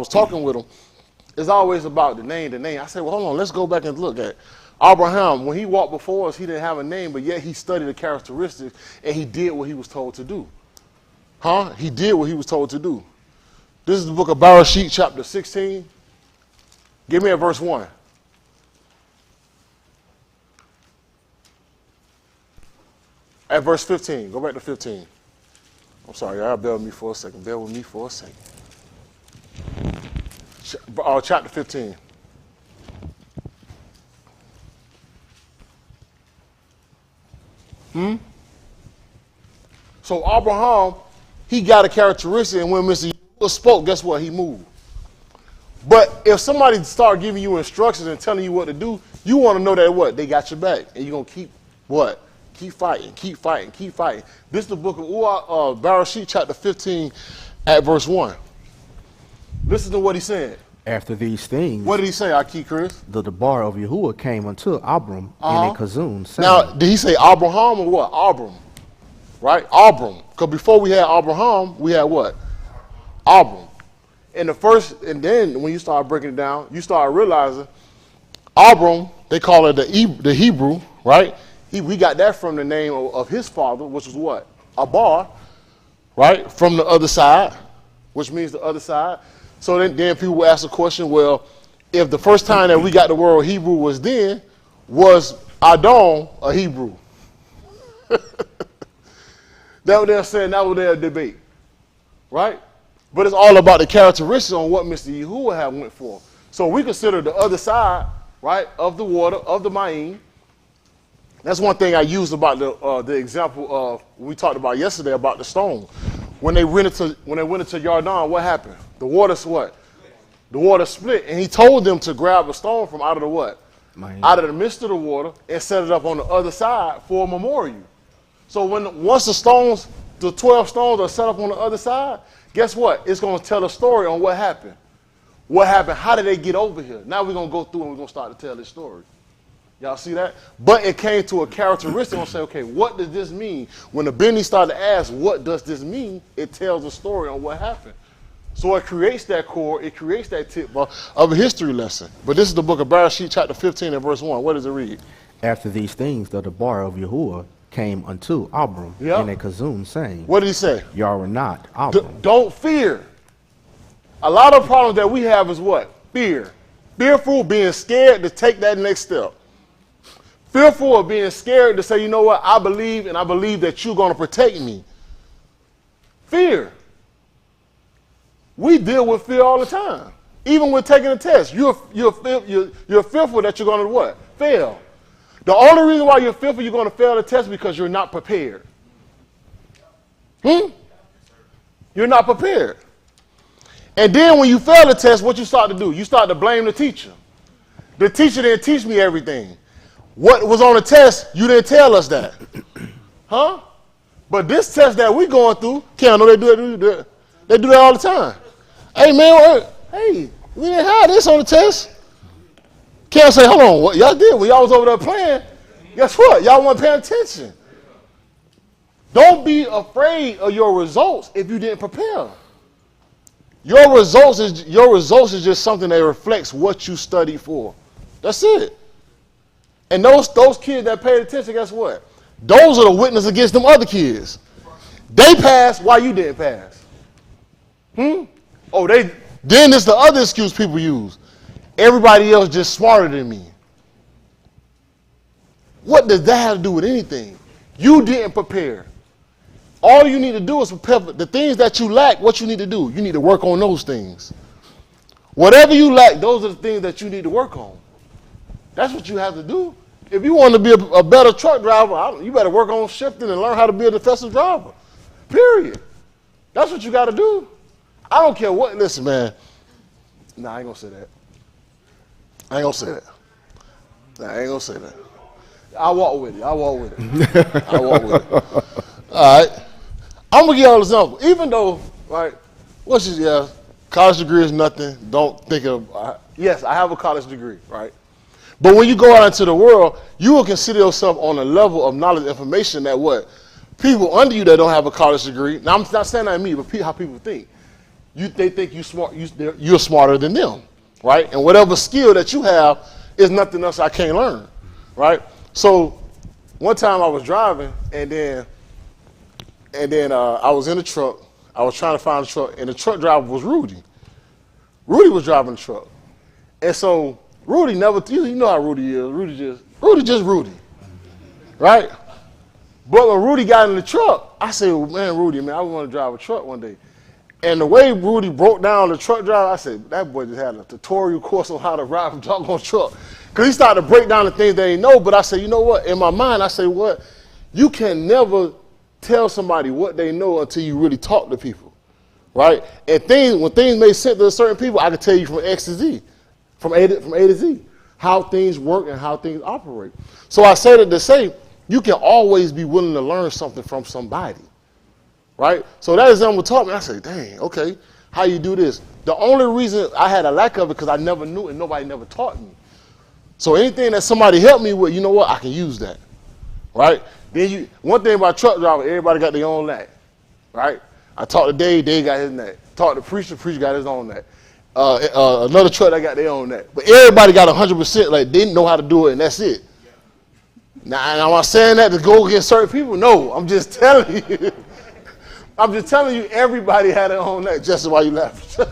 A: talking with them, it's always about the name. I said, well, hold on, let's go back and look at Abraham. When he walked before us, he didn't have a name, but yet he studied the characteristics and he did what he was told to do. He did what he was told to do. This is the book of Bereshit, chapter 16. Give me a verse 1. At verse 15. Go back to 15. I'm sorry, y'all bear with me for a second. Chapter 15. So Abraham, he got a characteristic, and when Mr. Yahuwah spoke, guess what? He moved. But if somebody start giving you instructions and telling you what to do, you want to know that what? They got your back. And you're going to keep what? Keep fighting. This is the book of Bereshit, chapter 15, at verse 1. Listen to what he said.
C: After these things.
A: What did he say, Aki Chris?
C: The debar of Yahuwah came unto Abram in a kazun, saying.
A: Now, did he say Abraham or what? Abram. Right? Abram. Because before we had Abraham, we had what? Abram. And then when you start breaking it down, you start realizing Abram, they call it the Hebrew, right? We got that from the name of his father, which was what? Abar, right? From the other side, which means the other side. So then people will ask the question, well, if the first time that we got the word Hebrew was Adon a Hebrew? That what they're saying, that was their debate, right? But it's all about the characteristics on what Mr. Yahuwah had went for. So we consider the other side, right, of the water, of the Ma'im. That's one thing I used about the example of we talked about yesterday about the stone. When they went into Yarden, what happened? The water's what? The water split, and he told them to grab a stone from out of the what? Out of the midst of the water and set it up on the other side for a memorial. So once the 12 stones are set up on the other side, guess what? It's going to tell a story on what happened. What happened? How did they get over here? Now we're going to go through and we're going to start to tell this story. Y'all see that? But it came to a characteristic and say, okay, what does this mean? When the Benny started to ask, what does this mean? It tells a story on what happened. So it creates that core, it creates that tip of a history lesson. But this is the book of Bereshit, chapter 15 and verse 1. What does it read?
C: After these things, the debar of Yahuwah came unto Abram in a kazun, saying.
A: What did he say?
C: Y'all not Abram.
A: Don't fear. A lot of problems that we have is what? Fear. Fearful, being scared to take that next step. Fearful of being scared to say, you know what, I believe, and I believe that you're going to protect me. Fear. We deal with fear all the time. Even with taking a test, you're fearful that you're going to what? Fail. The only reason why you're fearful you're going to fail the test is because you're not prepared. You're not prepared. And then when you fail the test, what you start to do? You start to blame the teacher. The teacher didn't teach me everything. What was on the test, you didn't tell us that. Huh? But this test that we're going through, Ken, they do that all the time. Hey, man, hey, we didn't have this on the test. Ken say, hold on, what y'all did when y'all was over there playing, guess what? Y'all weren't paying attention. Don't be afraid of your results if you didn't prepare. Your results is just something that reflects what you studied for. That's it. And those kids that paid attention, guess what? Those are the witnesses against them other kids. They passed while you didn't pass. Oh, then it's the other excuse people use. Everybody else just smarter than me. What does that have to do with anything? You didn't prepare. All you need to do is prepare the things that you lack. What you need to do, you need to work on those things. Whatever you lack, those are the things that you need to work on. That's what you have to do. If you want to be a better truck driver, you better work on shifting and learn how to be a defensive driver. Period. That's what you got to do. I don't care what. Listen, man. Nah, I ain't gonna say that. I ain't gonna say that. Nah, I ain't gonna say that. I walk with it. I walk with it. All right. I'm gonna give y'all an example. Even though, right, college degree is nothing. Don't think of. Yes, I have a college degree, right. But when you go out into the world, you will consider yourself on a level of knowledge and information that what people under you that don't have a college degree. Now, I'm not saying that me, but how people think. They think you're smarter than them, right? And whatever skill that you have is nothing else I can't learn, right? So one time I was driving, and then I was in the truck. I was trying to find a truck, and the truck driver was Rudy. Rudy was driving the truck, and so Rudy never. You know how Rudy is. Rudy just Rudy, right? But when Rudy got in the truck, I said, well, man, Rudy, man, I want to drive a truck one day. And the way Rudy broke down the truck driver, I said, that boy just had a tutorial course on how to drive a doggone truck. Because he started to break down the things they didn't know. But I said, you know what? In my mind, I said, what? You can never tell somebody what they know until you really talk to people, right? And when things make sense to certain people, I can tell you from X to Z, from A to Z, how things work and how things operate. So I said it to say, you can always be willing to learn something from somebody. Right? So that example taught me, I said, dang, okay, how you do this? The only reason I had a lack of it because I never knew and nobody never taught me. So anything that somebody helped me with, you know what, I can use that. Right? Then one thing about truck driver, everybody got their own knack. Right? I talked to Dave got his knack. Talked to Preacher got his own knack. Another truck that got their own knack. But everybody got 100%, like they didn't know how to do it and that's it. Now, am I saying that to go against certain people? No, I'm just telling you. I'm just telling you, everybody had their own knack. Just why you laughing.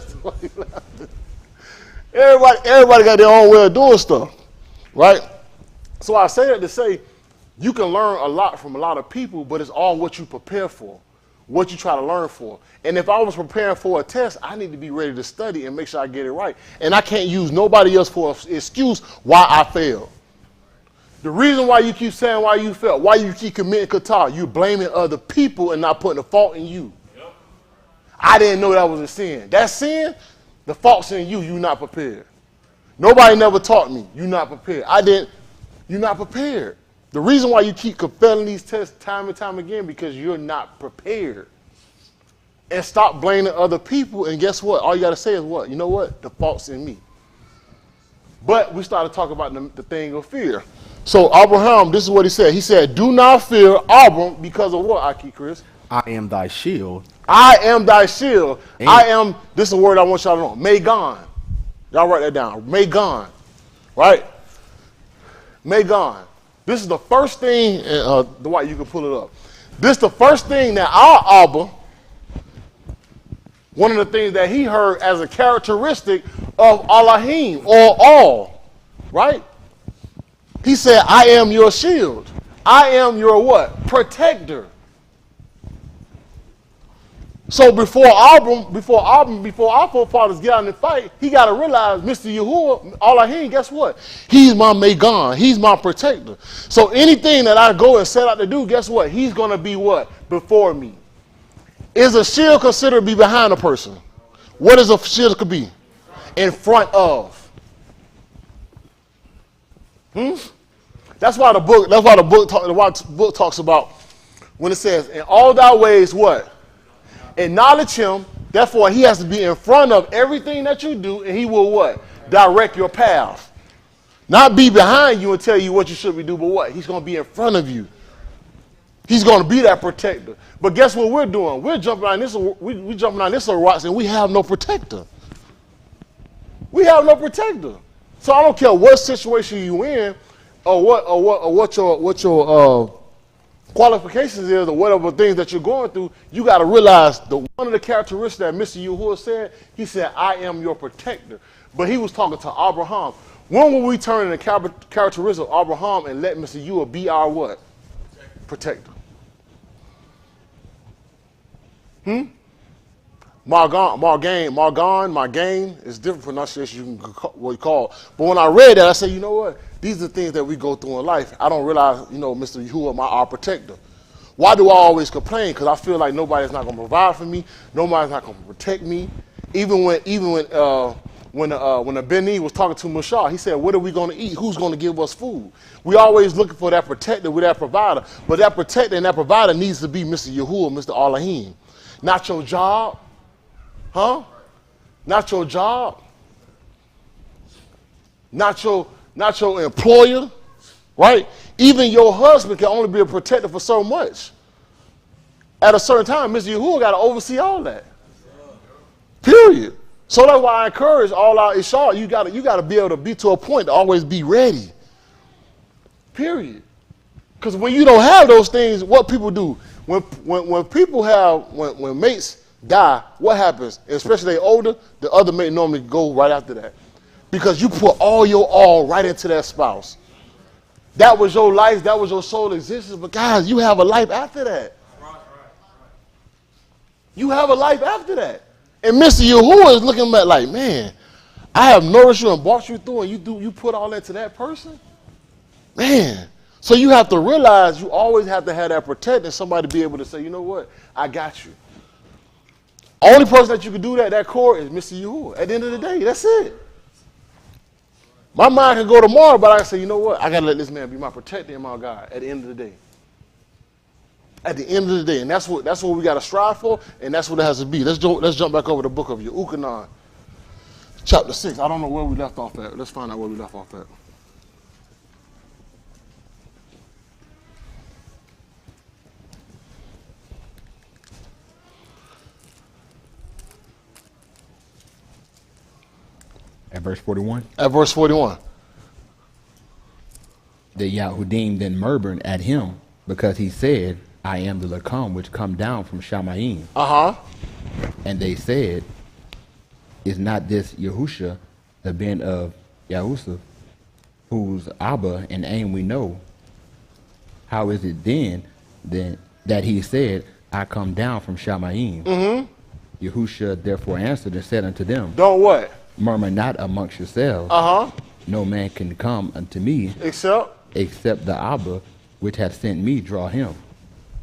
A: Everybody got their own way of doing stuff, right? So I say that to say, you can learn a lot from a lot of people, but it's all what you prepare for, what you try to learn for. And if I was preparing for a test, I need to be ready to study and make sure I get it right. And I can't use nobody else for an excuse why I failed. The reason why you keep saying why you failed, why you keep committing qatar, you're blaming other people and not putting the fault in you. Yep. I didn't know that was a sin. That sin, the fault's in you. You're not prepared. Nobody never taught me. You're not prepared. You're not prepared. The reason why you keep failing these tests time and time again because you're not prepared. And stop blaming other people. And guess what? All you got to say is what? You know what? The fault's in me. But we started talking about the thing of fear. So Abraham, this is what he said. He said, do not fear, Abram, because of what, Aki, Chris?
C: I am thy shield.
A: I am thy shield. This is a word I want y'all to know. Megan. Y'all write that down. Megan. Right? Megan. This is the first thing, Dwight, you can pull it up. This is the first thing that our Abba, one of the things that he heard as a characteristic of Elohim, or all, right? He said, I am your shield. I am your what? Protector. So before our forefathers get out in the fight, he got to realize, Mr. Yahuwah, Elohim, guess what? He's my Magon. He's my protector. So anything that I go and set out to do, guess what? He's going to be what? Before me. Is a shield considered to be behind a person? What is a shield could be? In front of. That's why the book talks about when it says, in all thy ways, what? Acknowledge him, therefore he has to be in front of everything that you do, and he will what? Direct your path. Not be behind you and tell you what you should be doing, but what? He's going to be in front of you. He's going to be that protector. But guess what we're doing? We're jumping on this, we jumping on this rocks, and we have no protector. We have no protector. So I don't care what situation you in, or what your qualifications is, or whatever things that you're going through. You got to realize one of the characteristics that Mr. Yahuwah said. He said, "I am your protector." But he was talking to Abraham. When will we turn in the characteristics of Abraham and let Mr. Yahuwah be our what? Protector. Margain is different pronunciation you can call. But when I read that, I said, you know what? These are the things that we go through in life. I don't realize, Mr. Yahuwah, our protector. Why do I always complain? Because I feel like nobody's not going to provide for me. Nobody's not going to protect me. Even when the Beni was talking to Mushah, he said, what are we going to eat? Who's going to give us food? We always looking for that protector with that provider. But that protector and that provider needs to be Mr. Yahuwah, Mr. Elohim. Not your job. Huh? Not your job. Not your employer. Right? Even your husband can only be a protector for so much. At a certain time, Mr. Yahuwah got to oversee all that. Period. So that's why I encourage all our Ishar, you got to be able to be to a point to always be ready. Period. Because when you don't have those things, what people do, when mates die, what happens? Especially they older, the other mate normally go right after that. Because you put all your all right into that spouse. That was your life, that was your soul existence. But guys, you have a life after that. You have a life after that. And Mr. Yahuwah is looking at like, man, I have nourished you and brought you through, and you put all that to that person? Man. So you have to realize you always have to have that protector, somebody to be able to say, you know what, I got you. Only person that you can do that core is Mr. Yahuwah. At the end of the day, that's it. My mind can go tomorrow, but I can say, you know what, I got to let this man be my protector and my God at the end of the day. At the end of the day, and that's what we got to strive for, and that's what it has to be. Let's jump back over the book of Yehukanan, chapter 6. I don't know where we left off at. Let's find out where we left off at.
B: At verse 41?
A: At verse 41.
B: The Yahudim then murmured at him because he said, I am the Lakam which come down from Shamaym. And they said, is not this Yahusha, the ben of Yahusuf, whose Abba and aim we know? How is it then that he said, I come down from Shamaym? Yahusha therefore answered and said unto them,
A: don't what?
B: Murmur not amongst yourselves. No man can come unto me except the Abba which hath sent me draw him.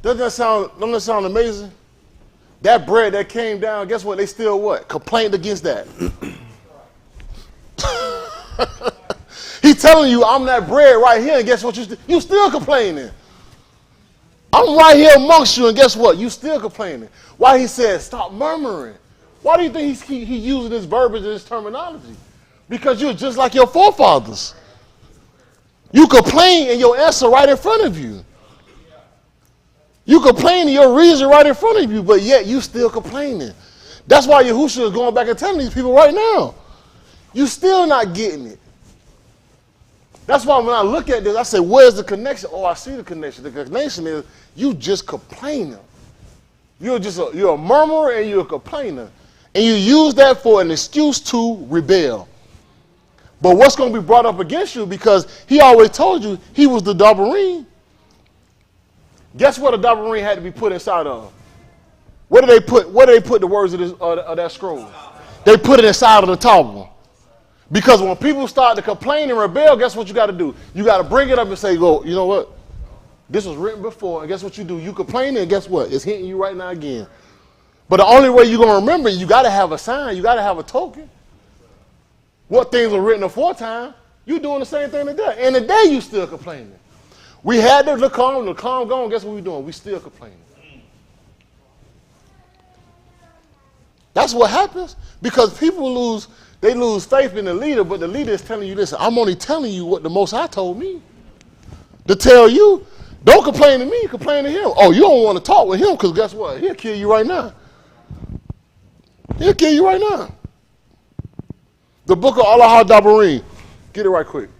A: Doesn't that sound amazing? That bread that came down, guess what? They still what? Complained against that. He's telling you, I'm that bread right here, and guess what? You still complaining. I'm right here amongst you, and guess what? You still complaining. Why he said, stop murmuring. Why do you think he's using this verbiage and this terminology? Because you're just like your forefathers. You complain and your answer right in front of you. You complain and your reason right in front of you, but yet you still complaining. That's why Yahushua is going back and telling these people right now. You still not getting it. That's why when I look at this, I say, where's the connection? Oh, I see the connection. The connection is you just complaining. You're a murmurer and you're a complainer. And you use that for an excuse to rebel. But what's going to be brought up against you, because he always told you he was the Dabarim. Guess what a Dabarim had to be put inside of? Where do they put the words of that scroll? They put it inside of the table. Because when people start to complain and rebel, guess what you got to do? You got to bring it up and say, "Go, you know what? This was written before." And guess what you do? You complain, and guess what? It's hitting you right now again. But the only way you're going to remember it, you got to have a sign. You got to have a token. What things were written aforetime, you doing the same thing today. And today you still complaining. We had the calm gone. Guess what we doing? We still complaining. That's what happens because people lose faith in the leader, but the leader is telling you, listen, I'm only telling you what the Most High told me. To tell you, don't complain to me, complain to him. Oh, you don't want to talk with him because guess what? He'll kill you right now. He'll kill you right now. The book of Allah Dabarim. Get it right quick.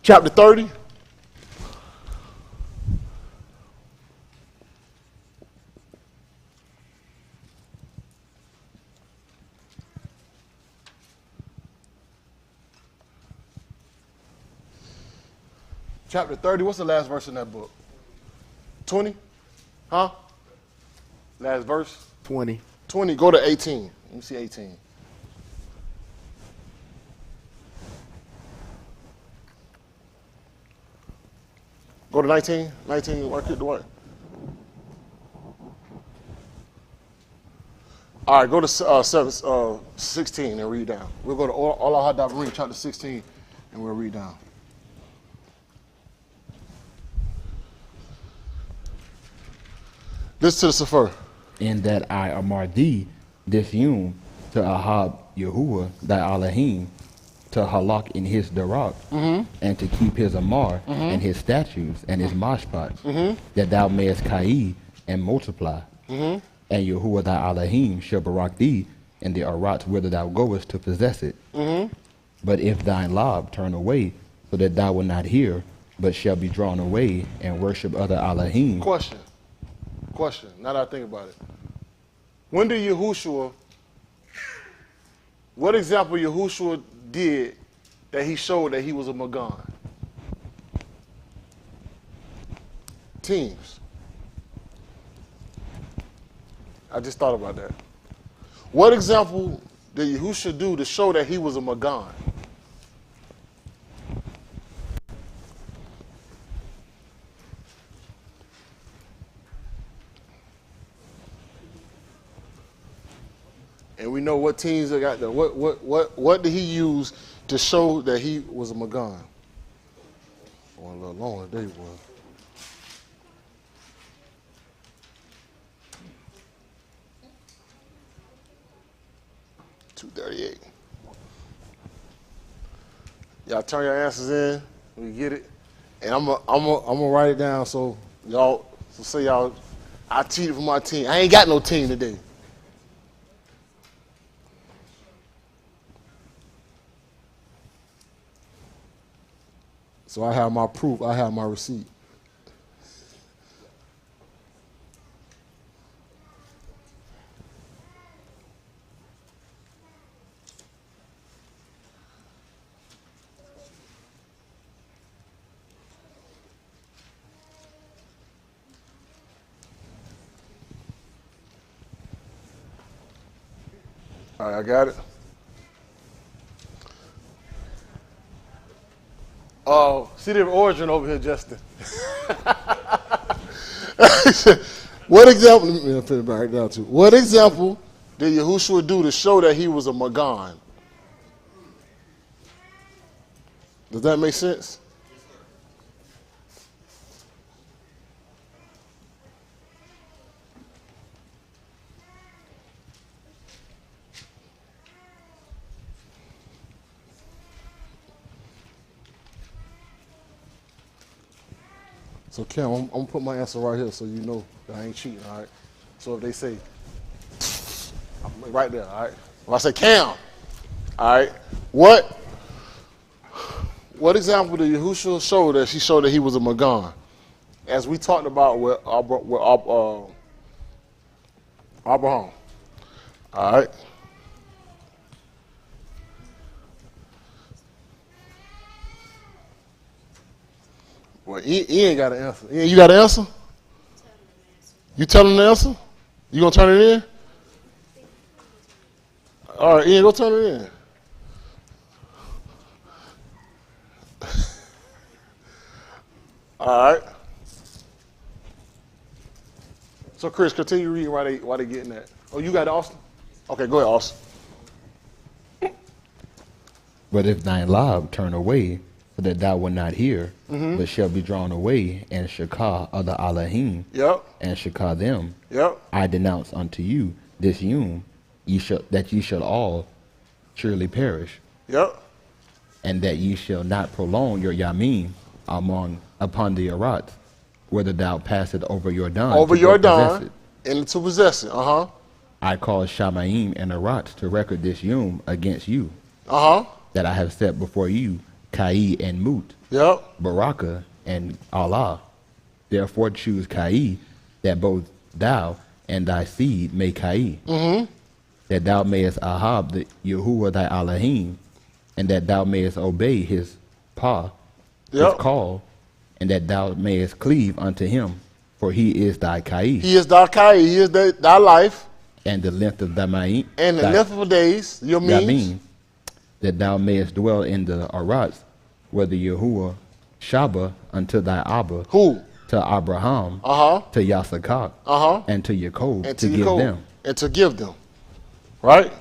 A: Chapter 30. Chapter 30, what's the last verse in that book? 20? Huh? Last verse?
C: 20.
A: 20, go to 18. Let me see 18. Go to 19. 19, work it the way. All right, go to 16 and read down. We'll go to Allah Dabarim, chapter 16, and we'll read down. Listen to the Sefer.
B: In that I amar thee, this yum, to Ahab Yahuwah, thy Elohim, to halak in his darak, and to keep his amar and his statutes and his mashpat, that thou mayest kai and multiply. And Yahuwah thy Elohim shall barak thee in the arat whither thou goest to possess it. But if thine lob turn away, so that thou wilt not hear, but shall be drawn away and worship other Elohim.
A: Question, now that I think about it. When did Yahushua, what example Yahushua did that he showed that he was a Magan? Teams. I just thought about that. What example did Yahushua do to show that he was a Magan? And we know what teams they got there. What did he use to show that he was a Magan? Going a little longer than they was. $238. Y'all turn your answers in. We get it. And I'm gonna write it down so y'all. So say y'all, I cheated for my team. I ain't got no team today. So I have my proof, I have my receipt. All right, I got it. Oh, city of origin over here, Justin. What example? Let me put it back down to. What example did Yahushua do to show that he was a Magan? Does that make sense? So Cam, I'm gonna put my answer right here so you know that I ain't cheating, all right? So if they say, I'm right there, all right? If I say Cam, all right, what example did Yahushua show that she showed that he was a Magan? As we talked about with Abraham, all right? Well, he ain't got an answer. You got an answer? You telling the answer? You gonna turn it in? All right, Ian, go turn it in. All right. So, Chris, continue reading while they getting that. Oh, you got it, Austin? Okay, go ahead, Austin.
B: But if thine lob turn away, so that thou wilt not hear, but shall be drawn away, and shakah other Allahim, and shakah them, I denounce unto you this yum, that ye shall all surely perish. And that ye shall not prolong your yamim upon the arat, whether thou passest over your dun.
A: Over your dun, and to possess it.
B: I cause Shamaym and arat to record this yum against you. That I have set before you, Kai and Mut, Baraka and Allah. Therefore choose Kai, that both thou and thy seed may Kai, that thou mayest ahab the Yahuwah thy Allahim, and that thou mayest obey his his call, and that thou mayest cleave unto him, for he is thy Kai.
A: He is thy Kai, he is thy life.
B: And the length of thy ma'im.
A: And the length of days, your means.
B: That thou mayest dwell in the Arats, where the Yahuwah Shaba unto thy Abba.
A: Who?
B: To Abraham. To Yasakak. And to Yaakov.
A: And
B: to give them.
A: And to give them. Right?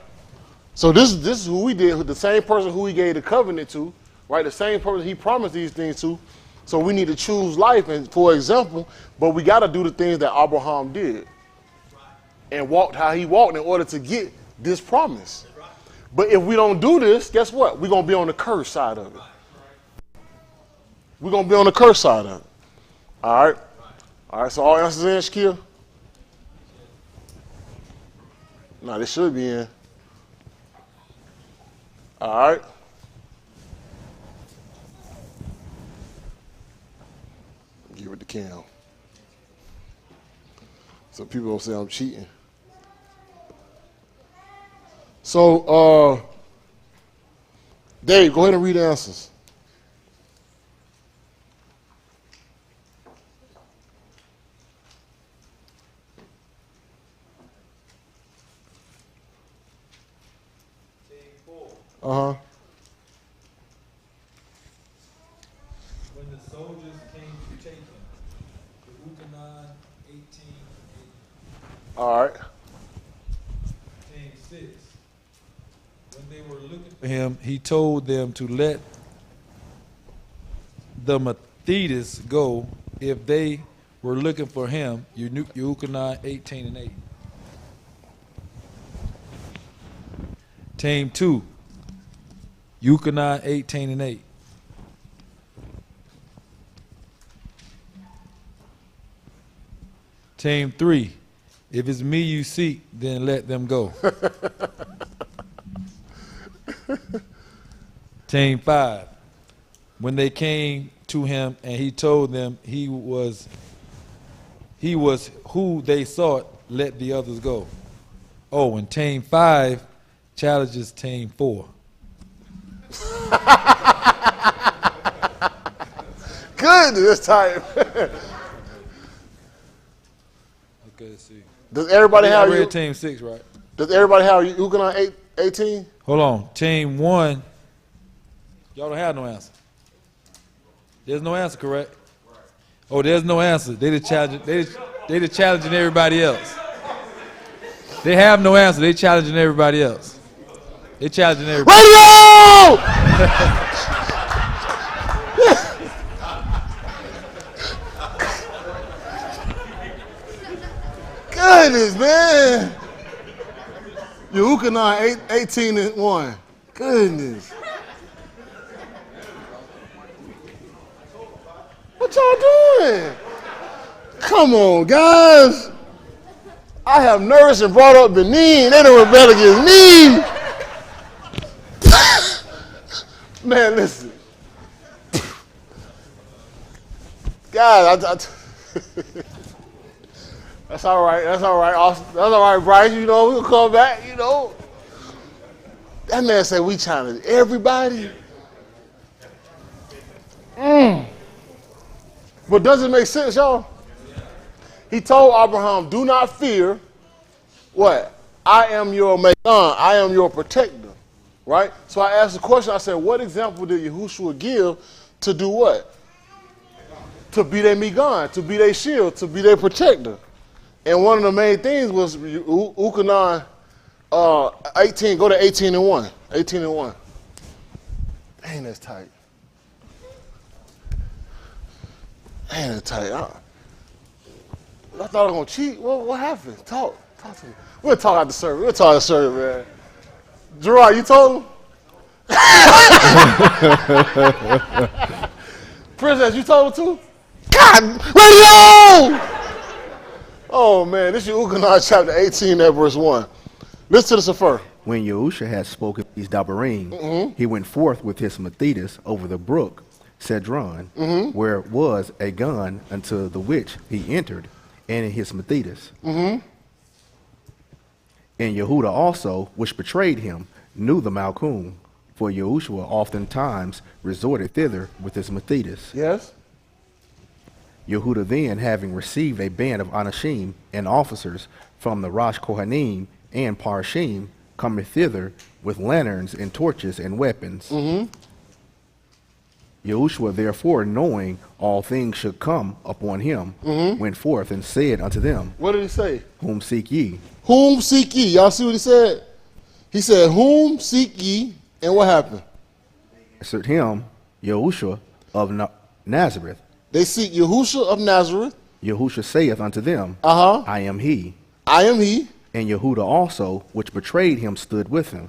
A: So this is who we did, the same person who he gave the covenant to, right? The same person he promised these things to. So we need to choose life, and for example, but we got to do the things that Abraham did. And walked how he walked in order to get this promise. But if we don't do this, guess what? We're going to be on the curse side of it. We're going to be on the curse side of it. All right? All right, so all answers in, Shaquille? No, they should be in. All right. Give it to Cam. So people don't say I'm cheating. So, Dave, go ahead and read the answers.
D: When the soldiers came to take him, Yehukanan 18:8.
A: All right.
D: Team 6. When they were looking for him, he told them to let the Methodis go if they were looking for him. Yehukanan 18:8. Team 2. Yukanan 18:8. Team 3. If it's me you seek, then let them go. Team 5. When they came to him and he told them he was who they sought, let the others go. Oh, and Team 5 challenges Team 4.
A: Good this time.
D: Okay, let's see.
A: Does everybody have
D: read Team 6, right?
A: Does everybody have Yukanan 18?
D: Hold on. Team 1, y'all don't have no answer. There's no answer, correct? Oh, there's no answer. They just challenging everybody else. They have no answer. They challenging everybody else. They challenging everybody.
A: Radio! Goodness, man. Yehukanan 18:1. Goodness. What y'all doing? Come on, guys. I have nursed and brought up Benin. They don't rebel against me. Man, listen. Guys, that's all right. That's all right, Austin. That's all right, Bryce. You know, we'll come back, you know. That man said we challenge everybody. But does it make sense, y'all? He told Abraham, do not fear. What? I am your Magan. I am your protector. Right? So I asked the question, I said, what example did Yahushua give to do what? To be their Migan, to be their shield, to be their protector. And one of the main things was Ukanan 18, go to 18 and 1. 18 and 1. Dang, that's tight. Dang, that's tight. I thought I was going to cheat. What happened? Talk to me. We'll talk after service. We'll talk after service, man. Gerard, you told him? Princess, you told him too? God, radio! Oh, man, this is Ukanah chapter 18, at verse 1. Listen to this affair.
C: When Yahusha had spoken these dabarim, he went forth with his Methidas over the brook Cedron, where was a gun unto the which he entered, and in his Methidas. And Yehuda also, which betrayed him, knew the Malchum, for Yahushua oftentimes resorted thither with his Methidas.
A: Yes.
C: Yehuda then, having received a band of Anashim and officers from the Rosh Kohanim and Parashim, cometh thither with lanterns and torches and weapons. Yahushua therefore, knowing all things should come upon him, went forth and said unto them,
A: what did he say?
C: Whom seek ye?
A: Whom seek ye? Y'all see what he said? He said, whom seek ye? And what happened?
C: Answered him, Yahushua of Nazareth.
A: They seek Yahushua of Nazareth.
C: Yahushua saith unto them, I am he.
A: I am he.
C: And Yehuda also, which betrayed him, stood with him.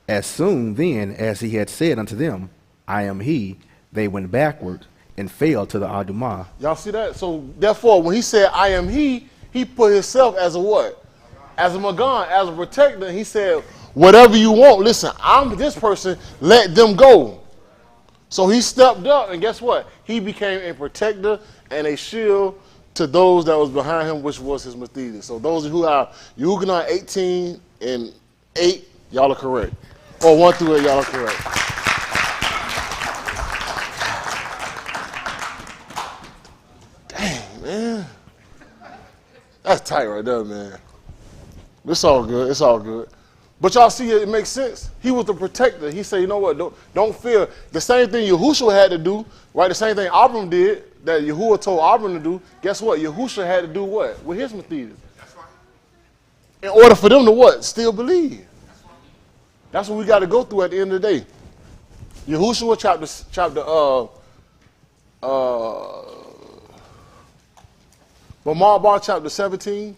C: As soon then as he had said unto them, I am he, they went backward and fell to the Adumah.
A: Y'all see that? So therefore, when he said, I am he put himself as a what? As a Magan, as a protector. He said, whatever you want, listen, I'm this person, let them go. So he stepped up, and guess what? He became a protector and a shield to those that was behind him, which was his Methidas. So those who are Yugonon 18 and 8, y'all are correct. Or 1 through 8, y'all are correct. Dang, man. That's tight right there, man. It's all good. It's all good. But y'all see, it makes sense. He was the protector. He said, you know what, don't fear. The same thing Yahushua had to do, right? The same thing Abram did, that Yahuwah told Abram to do. Guess what? Yahushua had to do what? With his Methidas. In order for them to what? Still believe. That's what we got to go through at the end of the day. Yahushua Bamar chapter 17.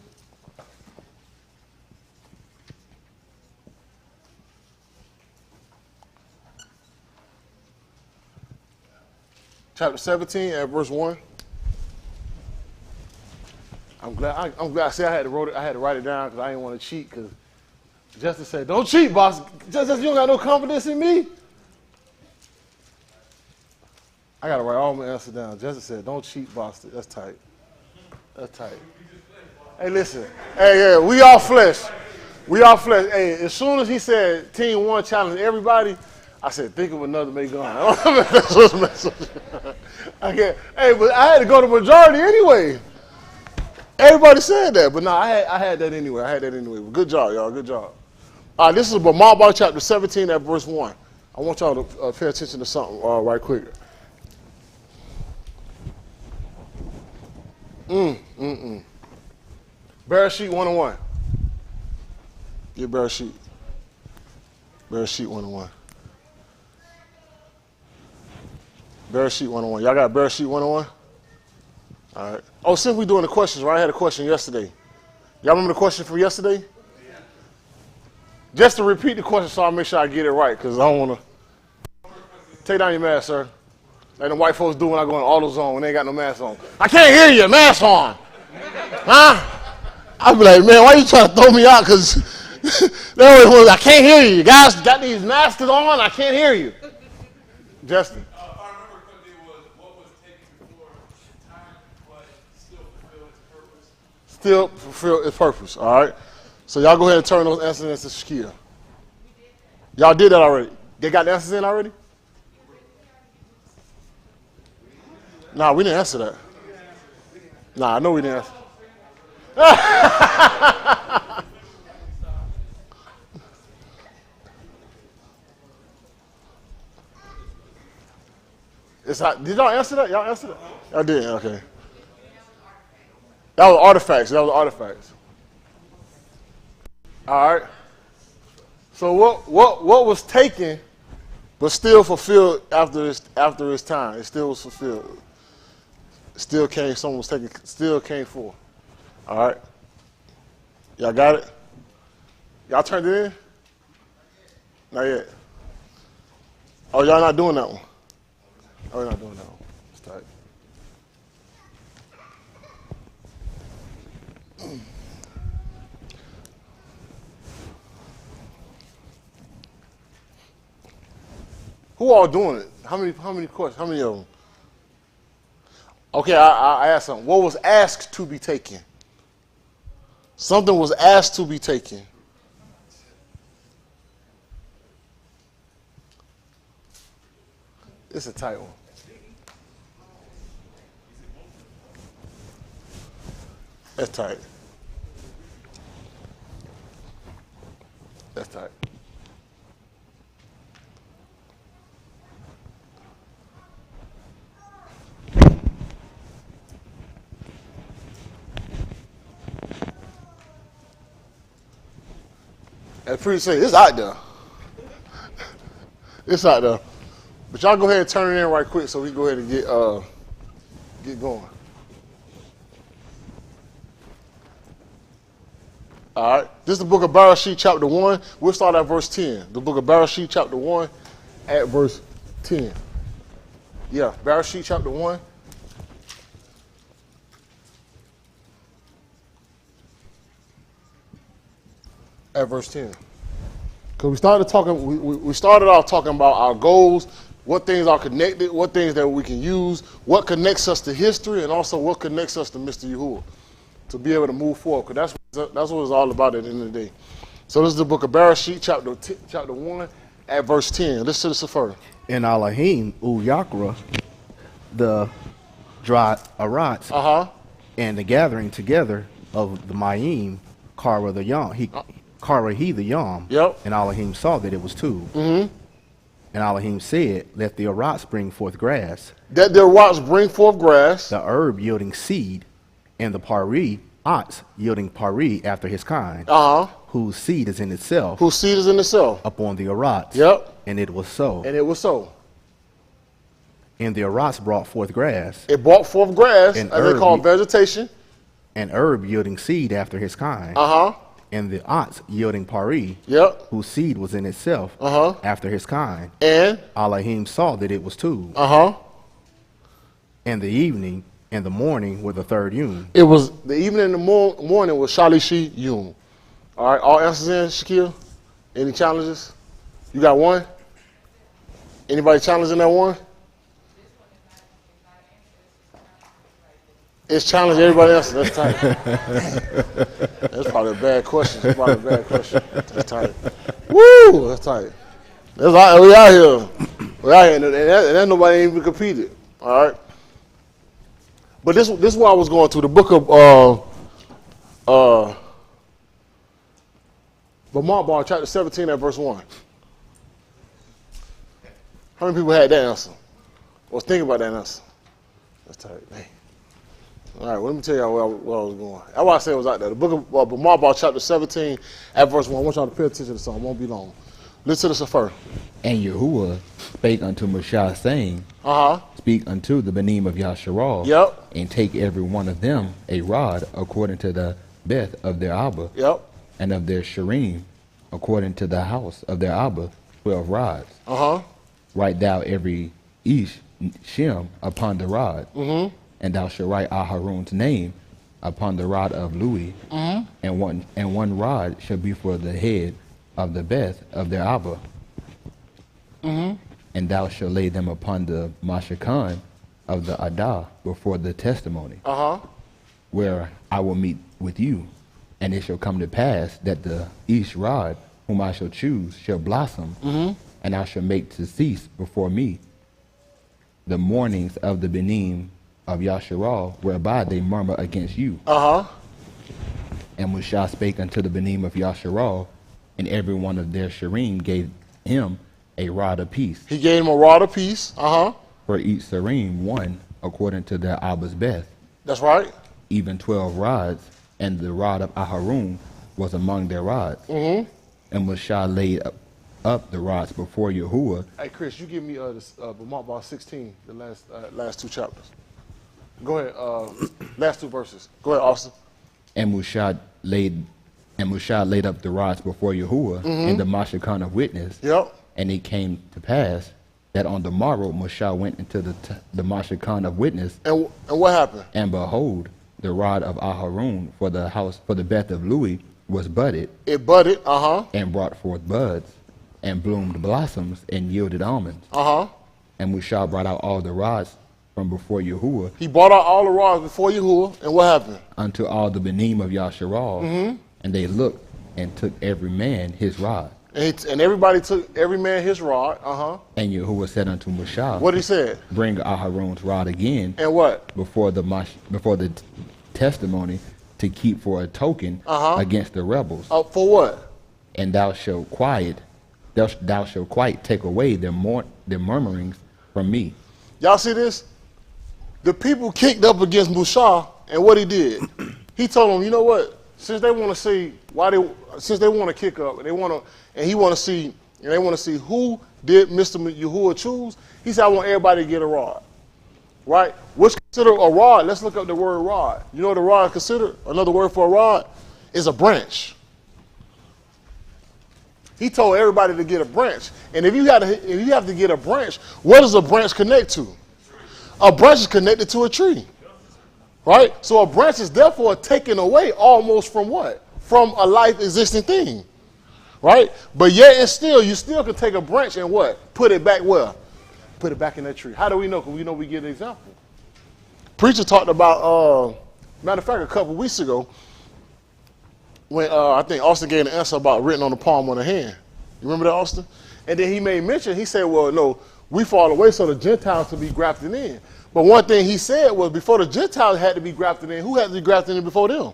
A: Chapter 17 at verse 1. I'm glad. See, I had to write it down because I didn't want to cheat. Because Justin said, "Don't cheat, boss. Justin, you don't got no confidence in me." I gotta write all my answers down. Justin said, "Don't cheat, Bostic." That's tight. That's tight. Hey, listen. Hey, yeah, we all flesh. We all flesh. Hey, as soon as he said Team 1 challenge everybody, I said, think of another Megan. Okay. Hey, but I had to go to majority anyway. Everybody said that, but no, I had that anyway. But good job, y'all. Good job. All right, this is Bamar chapter 17 at verse 1. I want y'all to pay attention to something right quick. Bereshit 101. Get Bereshit. Bereshit 101. Bereshit 101. Y'all got Bereshit 101? All right. Oh, since we're doing the questions, right? I had a question yesterday. Y'all remember the question from yesterday? Yeah. Just to repeat the question so I make sure I get it right, because I don't want to. Take down your mask, sir. Like the white folks do when I go in AutoZone when they ain't got no mask on. I can't hear you, mask on. Huh? I'll be like, man, why you trying to throw me out? Because they always I can't hear you. You guys got these masks on, I can't hear you. Justin. Still fulfill its purpose, all right? So y'all go ahead and turn those answers into Shakia. Y'all did that already. They got the answers in already? Nah, we didn't answer that. Nah, I know we didn't. Did y'all answer that? Y'all answered that? Y'all did, okay. That was artifacts. All right. So what was taken but still fulfilled after its time? It still was fulfilled. Still came, someone was taken, still came forth. All right. Y'all got it? Y'all turned it in? Not yet. Oh, y'all not doing that one? Oh, you're not doing that one. It's tight. Who all doing it? How many questions? How many of them? Okay, I asked something. What was asked to be taken? Something was asked to be taken. It's a tight one. That's tight. That's tight. That's pretty safe. It's out there. It's out there. But y'all go ahead and turn it in right quick so we can go ahead and get going. All right. This is the book of Bereshit, chapter 1. We'll start at verse 10. The book of Bereshit, chapter 1, at verse 10. Yeah, Bereshit, chapter 1. At verse 10. Because we started off talking about our goals, what things are connected, what things that we can use, what connects us to history, and also what connects us to Mr. Yahuwah to be able to move forward. Because that's what it's all about at the end of the day. So this is the book of Bereshit, chapter 1, at verse 10. Listen to this first.
C: In Elohim, Yakra, the dry Arats, and the gathering together of the Mayim, Kara the Yom. Karahi the Yom.
A: Yep.
C: And Elohim saw that it was two.
A: Mm-hmm.
C: And Elohim said, let the Arats bring forth grass.
A: That the Arats bring forth grass.
C: The herb yielding seed, and the pari, ox yielding pari after his kind. Whose seed is in itself.
A: Whose seed is in itself.
C: Upon the Arats.
A: Yep.
C: And it was so.
A: And it was so.
C: And the Arats brought forth grass.
A: It brought forth grass, as they call vegetation.
C: An herb yielding seed after his kind. And the ox yielding pari, whose seed was in itself, after his kind. And Elohim saw that it was two. And the evening and the morning were the third yom.
A: It was the evening and the morning was Shalishi Yom. All right, all answers in, Shaquille? Any challenges? You got one? Anybody challenging that one? It's challenging everybody else. That's tight. That's probably a bad question. That's tight. Woo! That's tight. We out here. And that nobody ain't even competed. All right. But this is where I was going to. The book of Bamar, chapter 17 at verse 1. How many people had that answer? Was thinking about that answer? That's tight. Man. All right, well, let me tell y'all where I was going. That's why I said it was out there. The book of Bamar, chapter 17, at verse 1. I want y'all to pay attention to this song. It won't be long. Listen to this first.
B: And Yahuwah spake unto Moshe, saying, Speak unto the Benim of Yasharal, and take every one of them a rod according to the beth of their Abba, and of their Sharim according to the house of their Abba, 12 rods. Write thou every Ish Shem upon the rod. And thou shalt write Aharon's name upon the rod of Louis, and one rod shall be for the head of the beth of their Abba. And thou shalt lay them upon the Mashakan of the Adah before the testimony, where I will meet with you. And it shall come to pass that the east rod whom I shall choose shall blossom, and I shall make to cease before me the mornings of the Benim of Yasharal, whereby they murmur against you. And Mushah spake unto the benim of Yasharal, and every one of their Sharim gave him a rod apiece.
A: He gave him a rod apiece.
B: For each Sharim one, according to their Abba's best.
A: That's right.
B: Even 12 rods, and the rod of Aharon was among their rods. And Mushah laid up the rods before Yahuwah.
A: Hey, Chris, you give me Bamot 16, the last 2 chapters. Go ahead. Last 2 verses. Go ahead, Austin.
B: And Mushah laid up the rods before Yahuwah in the Mashakon of witness. And it came to pass that on the morrow Mushah went into the Mashakon of witness.
A: And what happened?
B: And behold, the rod of Aharon for the Beth of Louis was budded.
A: It budded,
B: and brought forth buds, and bloomed blossoms, and yielded almonds. And Mushah brought out all the rods from before Yahuwah.
A: He brought out all the rods before Yahuwah, and what happened?
B: Unto all the benim of Yasharal, and they looked and took every man his rod.
A: And everybody took every man his rod.
B: And Yahuwah said unto Mushah,
A: what he said?
B: Bring Aharon's rod again.
A: And what?
B: Before the testimony, to keep for a token against the rebels.
A: For what?
B: And thou shalt quite take away their murmurings from me.
A: Y'all see this? The people kicked up against Mushah, and what he did, he told them, you know what? Since they want to see since they want to kick up, and he want to see who did Mr. Yahuwah choose. He said, I want everybody to get a rod, right? What's considered a rod? Let's look up the word rod. You know what a rod is considered? Another word for a rod is a branch. He told everybody to get a branch, and if you have to get a branch, what does a branch connect to? A branch is connected to a tree. Right? So a branch is therefore taken away almost from what? From a life existing thing. Right? But yet and still, you still can take a branch and what? Put it back where? Put it back in that tree. How do we know? Because we know we get an example. Preacher talked about, matter of fact, a couple weeks ago, when I think Austin gave an answer about written on the palm of the hand. You remember that, Austin? And then he made mention, he said, well, no, we fall away so the Gentiles to be grafted in. But one thing he said was before the Gentiles had to be grafted in, who had to be grafted in before them?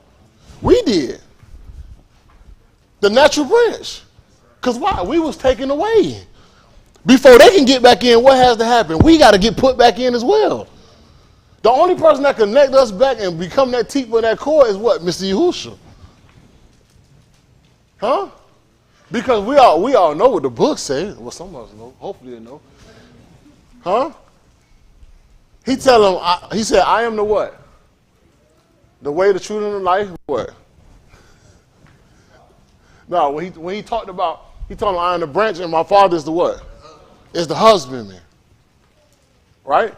A: We did. The natural branch. Because why? We was taken away. Before they can get back in, what has to happen? We got to get put back in as well. The only person that can connect us back and become that teeth and that core is what? Mr. Yahushua. Huh? Because we all know what the book says. Well, some of us know. Hopefully they know. Huh? He tell him, he said, I am the what? The way, the truth, and the life, what? No, when he talked about, he told him, I am the branch and my father is the what? Is the husbandman. Right?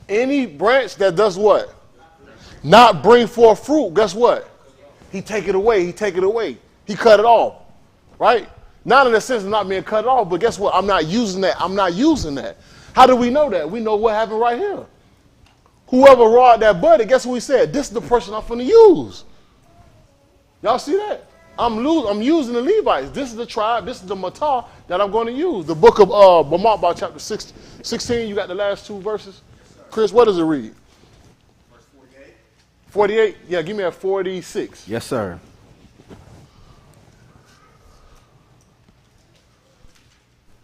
A: Any branch that does what? Not bring forth fruit, guess what? He take it away, he take it away. He cut it off. Right? Not in the sense of not being cut off, but guess what? I'm not using that. I'm not using that. How do we know that? We know what happened right here. Whoever rod that budded, guess what we said? This is the person I'm going to use. Y'all see that? I'm using the Levites. This is the tribe. This is the Matah that I'm going to use. The book of Bamot, chapter 16. You got the last 2 verses? Chris, what does it read?
E: Verse 48.
A: 48? Yeah, give me a 46.
C: Yes, sir.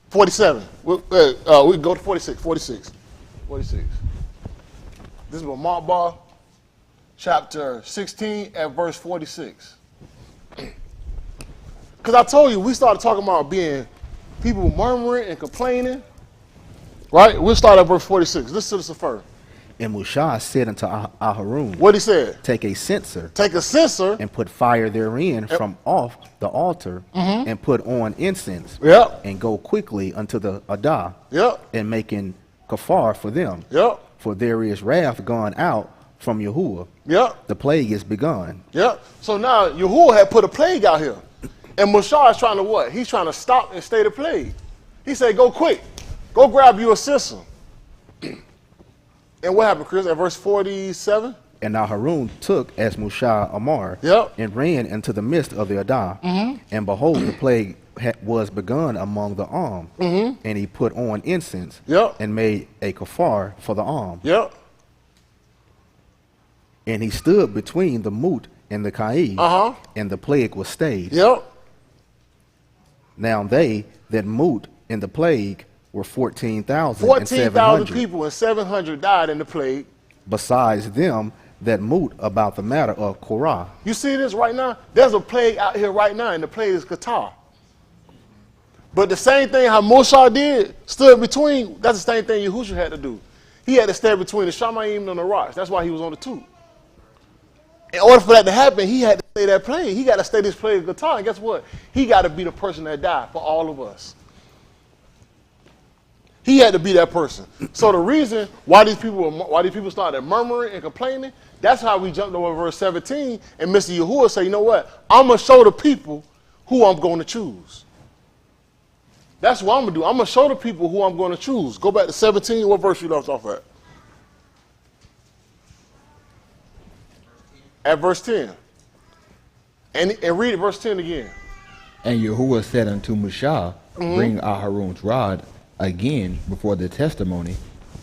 A: 47. We can go to 46. 46. This is Bamot, chapter 16 at verse 46. Because I told you, we started talking about being people murmuring and complaining. Right? We'll start at verse 46. Listen to this first.
C: And Mushah said unto Aharon,
A: what he said?
C: Take a censer.
A: Take a censer.
C: And put fire therein from off the altar, and put on incense.
A: Yep.
C: And go quickly unto the Adah.
A: Yep.
C: And making kafar for them.
A: Yep.
C: For there is wrath gone out from Yahuwah.
A: Yep.
C: The plague is begun.
A: Yep. So now Yahuwah had put a plague out here. And Mushah is trying to what? He's trying to stop and stay the plague. He said, go quick. Go grab you a censer. And what happened, Chris, at verse 47?
C: And Aharon took as Mushah Amar,
A: Yep.
C: and ran into the midst of the Adah. And behold, the plague was begun among the and he put on incense and made a kafar for the and he stood between the moot and the Ka'id, and the plague was stayed. Now they that moot in the plague were 14,000
A: 14,000 people, and 700 died in the plague.
C: Besides them that moot about the matter of Korah.
A: You see this right now? There's a plague out here right now, and the plague is Qatar. But the same thing how Moshe did, stood between, that's the same thing Yahushua had to do. He had to stand between the Shamaym and the rocks. That's why he was on the tube. In order for that to happen, he had to stay that plague. He got to stay this plague of Qatar. And guess what? He got to be the person that died for all of us. He had to be that person. So the reason why these people started murmuring and complaining, that's how we jumped over verse 17, and Mr. Yahuwah said, you know what? I'm going to show the people who I'm going to choose. That's what I'm going to do. I'm going to show the people who I'm going to choose. Go back to 17. What verse you left off at? At verse 10. And read verse 10 again.
B: And Yahuwah said unto Moshe, bring Aharon's rod again before the testimony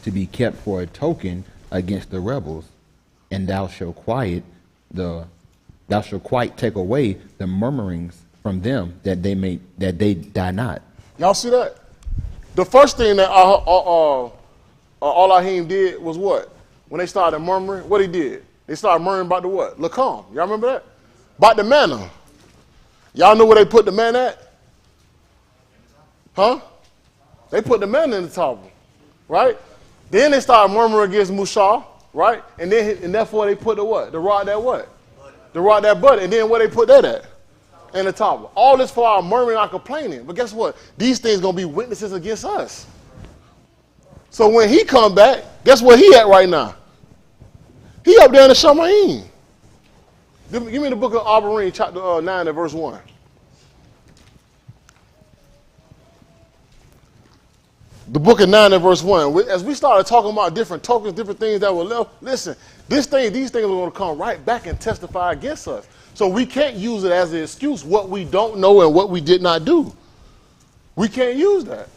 B: to be kept for a token against the rebels, and thou shalt quite take away the murmurings from them, that they die not.
A: Y'all see that? The first thing that Elohim did was what? When they started murmuring, what he did? They started murmuring about the what? Lakam. Y'all remember that? About the manna. Y'all know where they put the manna at? Huh? They put the manna in the table, right? Then they started murmuring against Mushah, right? And therefore they put the what? The rod that what? The rod that butter. And then where they put that at? In the table. All this for our murmuring, our complaining. But guess what? These things going to be witnesses against us. So when he come back, guess where he at right now? He up there in the Shamaym. Give me the book of Abarim, chapter 9 and verse 1. The book of 9 and verse 1. As we started talking about different tokens, different things that were left, listen, these things are going to come right back and testify against us. So we can't use it as an excuse what we don't know and what we did not do. We can't use that.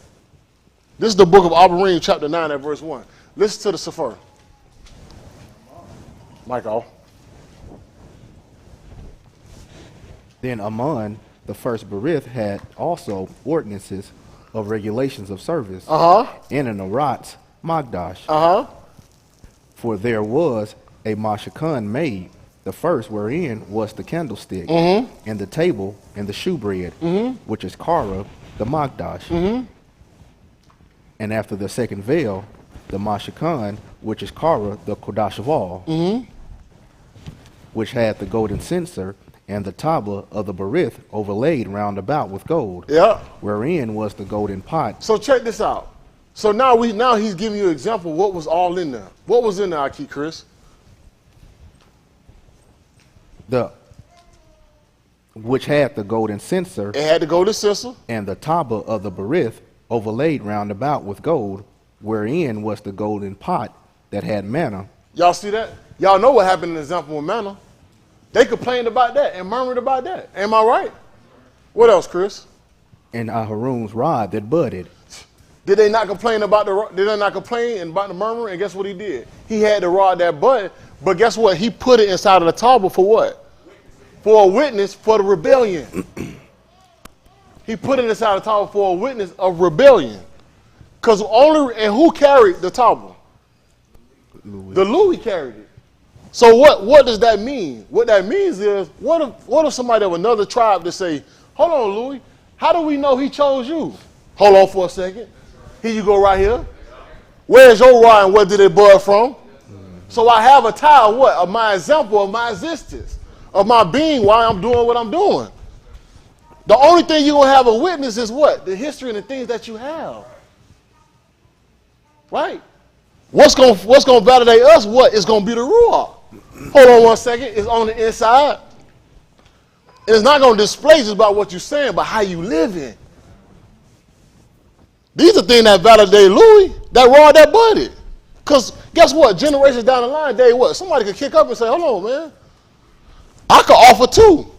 A: This is the book of Abarim, chapter 9 and verse 1. Listen to the Sefer. Michael.
C: Then Ammon, the first Berith, had also ordinances of regulations of service, and an Aratz Magdash. For there was a Mashakun made, the first wherein was the candlestick, and the table, and the shewbread, which is Kara, the Magdash. And after the second veil, the Mashakun, which is Kara, the Kodash of all, which had the golden censer, and the tabla of the Berith overlaid round about with gold, wherein was the golden pot.
A: So check this out. So now he's giving you an example of what was all in there. What was in there, Aki Chris?
C: Which had the golden censer.
A: It had the golden censer.
C: And the tabla of the Berith overlaid round about with gold, wherein was the golden pot that had manna.
A: Y'all see that? Y'all know what happened in the example with manna. They complained about that and murmured about that. Am I right? What else, Chris?
C: And Aharon's rod that budded.
A: Did they not complain about the murmur? And guess what he did? He had the rod that budded, but guess what? He put it inside of the table for what? For a witness for the rebellion. He put it inside the table for a witness of rebellion. And who carried the table? The Louis carried it. So what does that mean? What that means is, what if somebody of another tribe to say, hold on, Louis, how do we know he chose you? Hold on for a second. Here you go right here. Where's your rod and where did it bud from? So I have a tie of what? Of my example of my existence, of my being, why I'm doing what I'm doing. The only thing you're going to have a witness is what? The history and the things that you have. Right? What's going to validate us? What? It's going to be the Ruach. Hold on one second. It's on the inside. It's not going to display just about what you're saying, but how you living. These are things that validate Louis, that rod that budded. Because guess what? Generations down the line, somebody could kick up and say, hold on, man. I could offer too.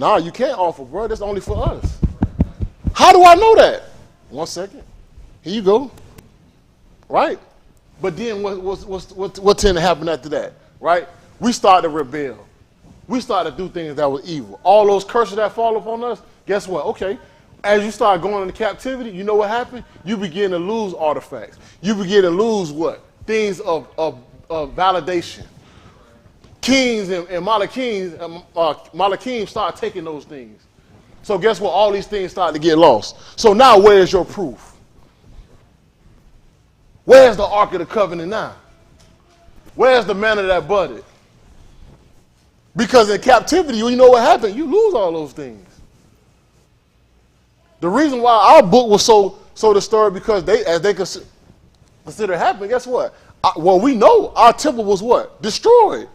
A: Nah, you can't offer, bro. That's only for us. How do I know that? 1 second. Here you go. Right? But then what tended to happen after that? Right? We started to rebel. We started to do things that were evil. All those curses that fall upon us, guess what? Okay. As you start going into captivity, you know what happened? You begin to lose artifacts. You begin to lose what? Things of validation. Kings and Malachims start taking those things. So guess what? All these things start to get lost. So now where's your proof? Where's the Ark of the Covenant now? Where's the manna that budded? Because in captivity, you know what happened? You lose all those things. The reason why our book was so disturbed because they consider it happening, guess what? We know our temple was what? Destroyed.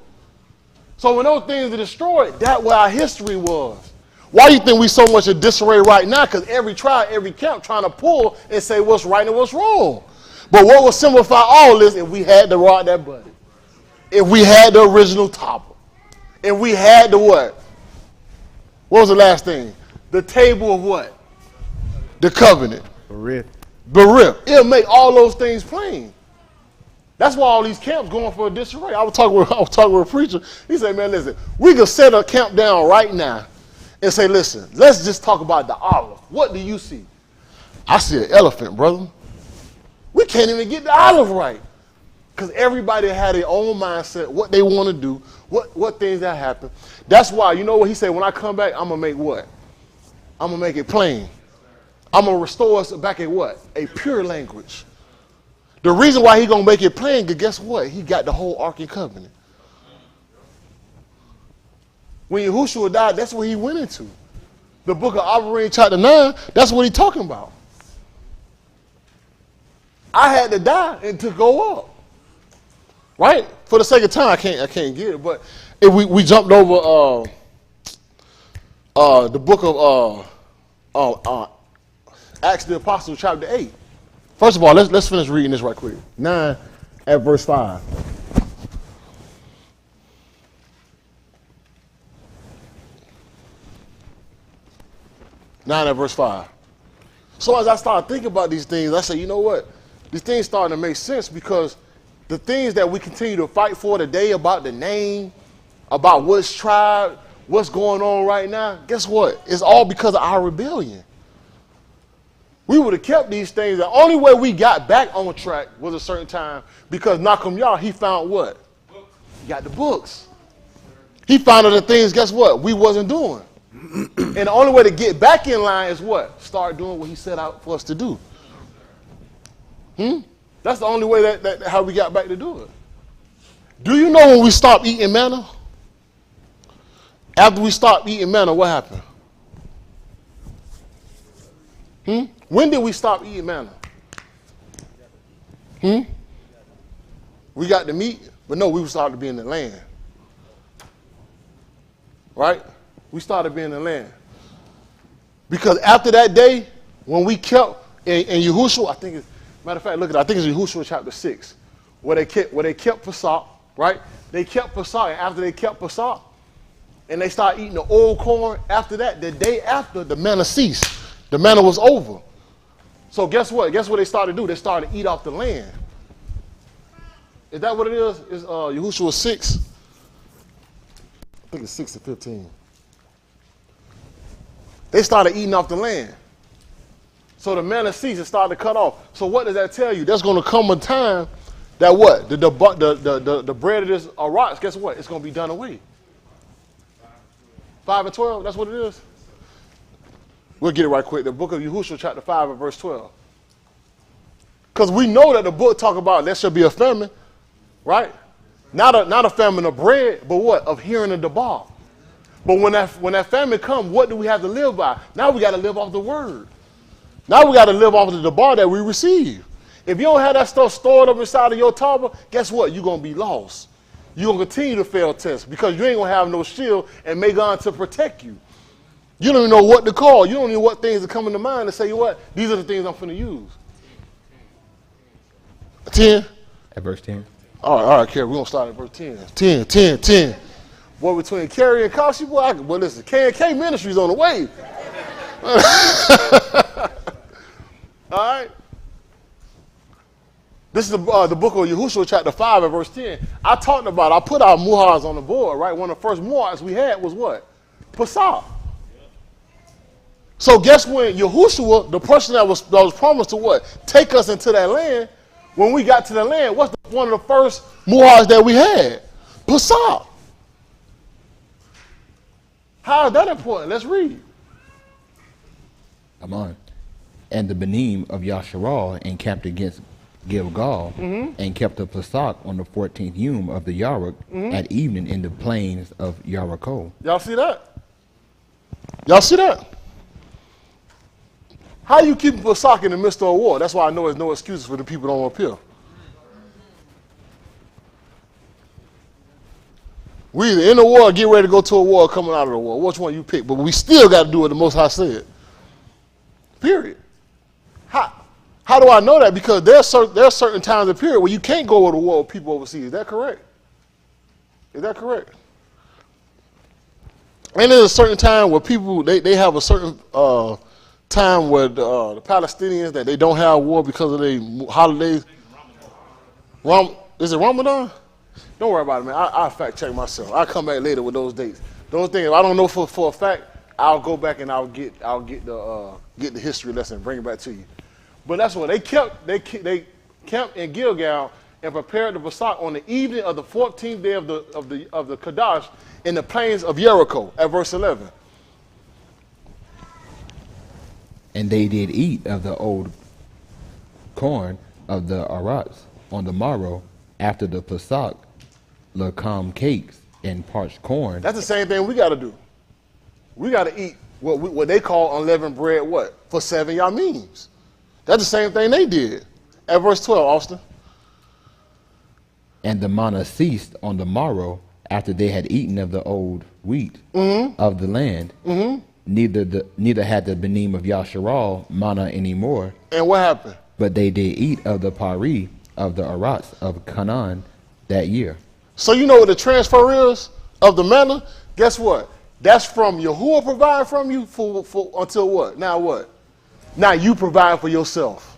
A: So when those things are destroyed, that's where our history was. Why do you think we so much in disarray right now? Because every tribe, every camp trying to pull and say what's right and what's wrong. But what would simplify all this if we had the rod that budded? If we had the original topper? If we had the what? What was the last thing? The table of what? The covenant. Berith. It'll make all those things plain. That's why all these camps going for a disarray. I was talking with a preacher. He said, man, listen, we could set a camp down right now and say, listen, let's just talk about the olive. What do you see? I see an elephant, brother. We can't even get the olive right. Because everybody had their own mindset, what they want to do, what things that happen. That's why, you know what he said, when I come back, I'm going to make what? I'm going to make it plain. I'm going to restore us back at what? A pure language. The reason why he going to make it plain, because guess what? He got the whole Ark and Covenant. When Yahushua died, that's what he went into. The book of Abraham chapter 9, that's what he's talking about. I had to die and to go up. Right? For the sake of time, I can't get it. But if we jumped over the book of Acts the Apostles, chapter 8. First of all, let's finish reading this right quick. 9 at verse 5. So as I started thinking about these things, I said, you know what? These things starting to make sense because the things that we continue to fight for today about the name, about which tribe, what's going on right now, guess what? It's all because of our rebellion. We would have kept these things. The only way we got back on track was a certain time because Nakum Yah, he found what? He got the books. He found out the things, guess what? We wasn't doing. And the only way to get back in line is what? Start doing what he set out for us to do. That's the only way that how we got back to do it. Do you know when we stopped eating manna? After we stopped eating manna, what happened? When did we stop eating manna? We got the meat, but no, we started to be in the land. Right? We started being in the land. Because after that day, when we kept, in Yahushua, I think it's, matter of fact, look at it, I think it's Yahushua chapter 6, where they kept Pesach, right? They kept Pesach, and after they kept Pesach, and they started eating the old corn, after that, the day after, the manna ceased. The manna was over. So guess what? Guess what they started to do? They started to eat off the land. Is that what it is? It's Yahushua 6. I think it's 6 to 15. They started eating off the land. So the manna ceased and started to cut off. So what does that tell you? There's going to come a time that what? The bread of this rocks, guess what? It's going to be done away. 5 and 12, that's what it is? We'll get it right quick. The book of Yahushua, chapter 5 and verse 12. Because we know that the book talk about there shall be a famine, right? Not a famine of bread, but what? Of hearing the debar. But when that famine comes, what do we have to live by? Now we got to live off the word. Now we got to live off the debar that we receive. If you don't have that stuff stored up inside of your tower, guess what? You're going to be lost. You're going to continue to fail tests because you ain't going to have no shield and make God to protect you. You don't even know what to call. You don't even know what things are coming to mind to say, you know what? These are the things I'm finna use. 10?
B: At verse 10.
A: All right, Kerry, we're going to start at verse 10. 10. Boy, between Kerry and Kashi, boy, well, listen, K&K Ministries on the way. All right? This is the book of Yahushua, chapter 5 and verse 10. I put our muhars on the board, right? One of the first muhars we had was what? Pasah. So guess when Yahushua, the person that was promised to what? Take us into that land, when we got to the land, what's one of the first muhars that we had? Pasah. How is that important? Let's read.
B: Come on. And the Benim of Yasharal encamped against Gilgal, and kept the Pesach on the 14th Yom of the Yaruk at evening in the plains of Yaricho.
A: Y'all see that? Y'all see that? How you keep Pesach in the midst of a war? That's why I know there's no excuses for the people that don't appeal. We either in the war or get ready to go to a war or coming out of the war. Which one you pick? But we still got to do what the Most High said. Period. How do I know that? Because there are certain times of period where you can't go to war with people overseas. Is that correct? Is that correct? And there's a certain time where people, they have a certain time where the Palestinians, that they don't have war because of their holidays. Is it Ramadan? Don't worry about it, man. I'll fact check myself. I'll come back later with those dates. Those things, if I don't know for a fact, I'll go back and I'll get the history lesson and bring it back to you. But that's what they camped in Gilgal and prepared the Pesach on the evening of the 14th day of the Kadash in the plains of Jericho at verse 11.
B: And they did eat of the old corn of the Arats on the morrow after the Pesach, lakam cakes and parched corn.
A: That's the same thing we got to do. We got to eat what they call unleavened bread, what? For 7 Yameems. That's the same thing they did. At verse 12, Austin.
B: And the manna ceased on the morrow after they had eaten of the old wheat of the land. Neither had the Benim of Yasharal manna anymore.
A: And what happened?
B: But they did eat of the pari of the Arats of Canaan that year.
A: So you know what the transfer is of the manna? Guess what? That's from Yahuwah providing from you for until what? Now what? Now you provide for yourself.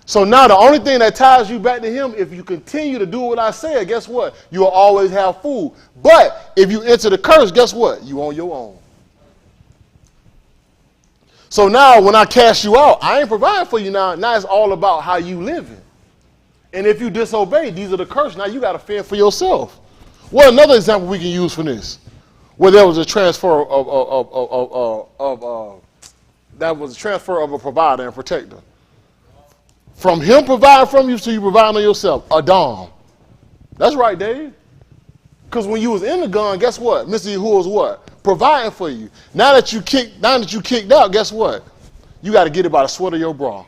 A: So now the only thing that ties you back to him, if you continue to do what I said, guess what? You'll always have food. But if you enter the curse, guess what? You on your own. So now when I cast you out, I ain't providing for you now. Now it's all about how you living. And if you disobey, these are the curses. Now you got to fend for yourself. Well, another example we can use for this, where there was a transfer of a provider and protector. From him providing from you to you providing on yourself. Adam. That's right, Dave. Because when you was in the gun, guess what? Mr. Yahuwah was what? Providing for you. Now that you kicked out, guess what? You got to get it by the sweat of your bra.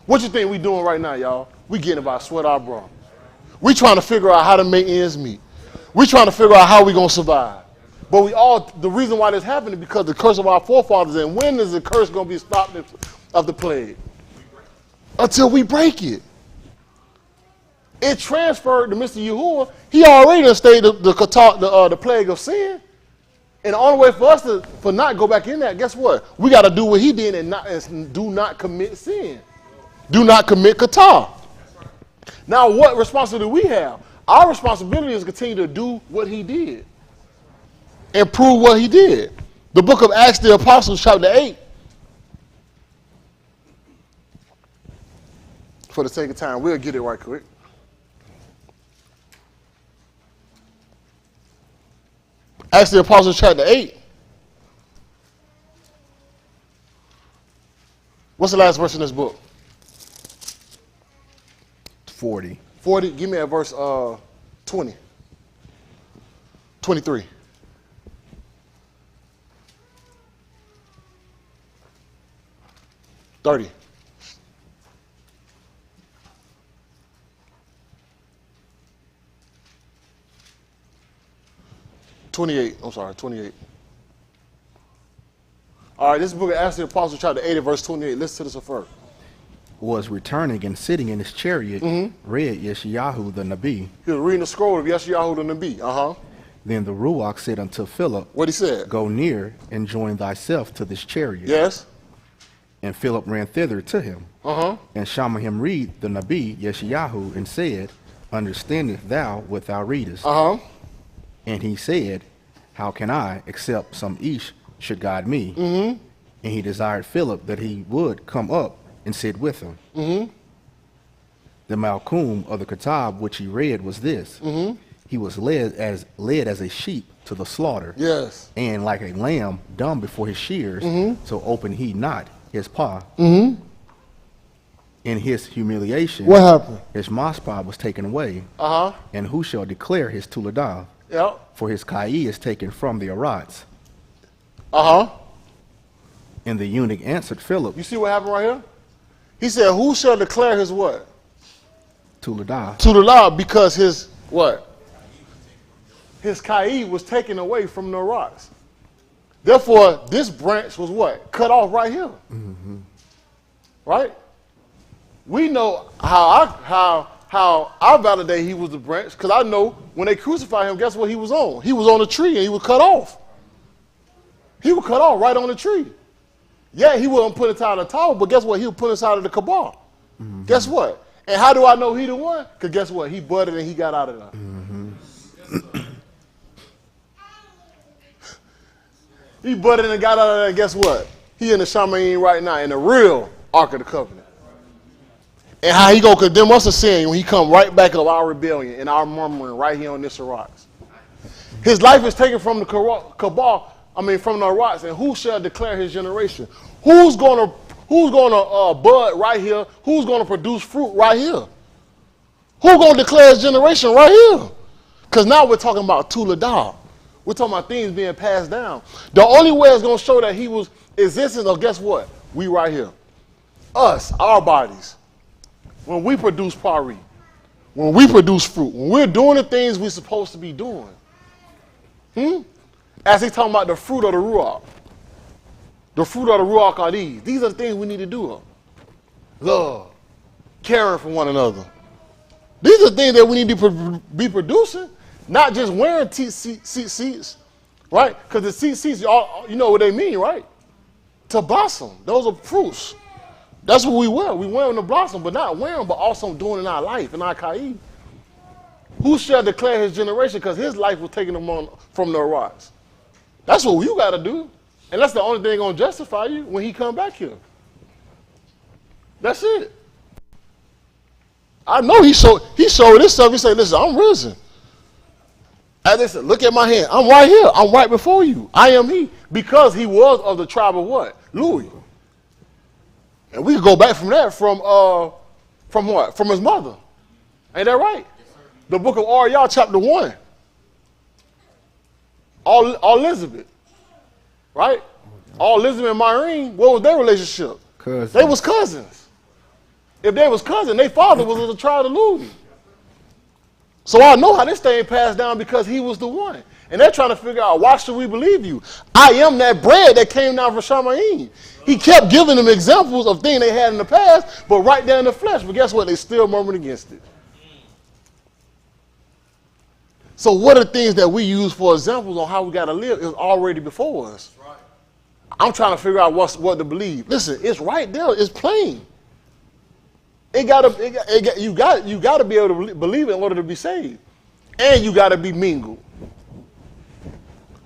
A: What you think we doing right now, y'all? We getting it by the sweat of our bra. We trying to figure out how to make ends meet. We trying to figure out how we going to survive. But the reason why this happened is because the curse of our forefathers. And when is the curse going to be stopped of the plague? Until we break it. It transferred to Mr. Yahuwah. He already done stayed the plague of sin. And the only way for us to not go back in that, guess what? We got to do what he did and do not commit sin. Do not commit kata. Now, what responsibility do we have? Our responsibility is to continue to do what he did and prove what he did. The book of Acts the Apostles, chapter 8. For the sake of time, we'll get it right quick. Acts the Apostles, chapter 8. What's the last verse in this book?
C: 40.
A: 40, give me a verse 20. 23. $30. $28. All right, this book of Acts the Apostles, chapter 8, verse 28. Listen to this first.
C: was returning and sitting in his chariot, read Yeshayahu the Nabi.
A: He was reading the scroll of Yeshayahu the Nabi.
C: Then the Ruach said unto Philip,
A: what he said?
C: Go near and join thyself to this chariot.
A: Yes.
C: And Philip ran thither to him. And Shamaym read the Nabi Yeshayahu and said, Understandest thou what thou readest? And he said, How can I, except some Ish should guide me? And he desired Philip that he would come up and sit with him. The Malkum of the Kitab which he read was this. He was led as a sheep to the slaughter.
A: Yes.
C: And like a lamb dumb before his shears, so opened he not his paw. In his humiliation,
A: what happened?
C: His maspah was taken away. And who shall declare his Tuledah?
A: Yep.
C: For his Kai is taken from the Arats. And the eunuch answered Philip.
A: You see what happened right here? He said, who shall declare his what?
C: Tuledah.
A: Tuledah, because his what? His Kai was taken away from the Arats. Therefore, this branch was what? Cut off right here. Right? We know how I validate he was the branch, because I know when they crucified him, guess what he was on? He was on a tree and he was cut off. He was cut off right on the tree. Yeah, he wasn't put inside the tower, but guess what? He was put inside of the cabal. Guess what? And how do I know he the one? Because guess what? He budded and he got out of there. He budded and got out of there, and guess what? He in the Shamaym right now, in the real Ark of the Covenant. And how he gonna condemn us of sin when he come right back of our rebellion and our murmuring right here on this rocks. His life is taken from the cabal, from the rocks, and who shall declare his generation? Who's gonna bud right here? Who's gonna produce fruit right here? Who's gonna declare his generation right here? Because now we're talking about Tuledah. We're talking about things being passed down. The only way it's gonna show that he was existing, or guess what? We right here. Us, our bodies. When we produce pari, when we produce fruit, when we're doing the things we're supposed to be doing. As he's talking about the fruit of the Ruach. The fruit of the Ruach are these. These are the things we need to do. Love, caring for one another. These are the things that we need to be producing, not just wearing seats, right? Because the seats, you know what they mean, right? To blossom. Those are fruits. That's what we wear. We wear them to blossom, but not wearing, but also doing in our life, in our Kai. Who shall declare his generation? Because his life was taken from the rocks. That's what you got to do. And that's the only thing going to justify you when he come back here. That's it. I know he showed this stuff. He said, listen, I'm risen. And they said, look at my hand. I'm right here. I'm right before you. I am he. Because he was of the tribe of what? Louis. And we could go back from that, from what? From his mother. Ain't that right? Yes, the book of Ariyah, chapter 1. All Elizabeth. Right? All Elizabeth and Myrene, what was their relationship?
C: Cousins.
A: They was cousins. If they was cousins, their father was of the tribe of Louis. So I know how this thing passed down because he was the one. And they're trying to figure out, why should we believe you? I am that bread that came down from Shamaym. He kept giving them examples of things they had in the past, but right there in the flesh. But guess what? They still murmured against it. So what are the things that we use for examples on how we got to live is already before us. Right. I'm trying to figure out what to believe. Listen, it's right there. It's plain. You got to be able to believe it in order to be saved. And you got to be mingled.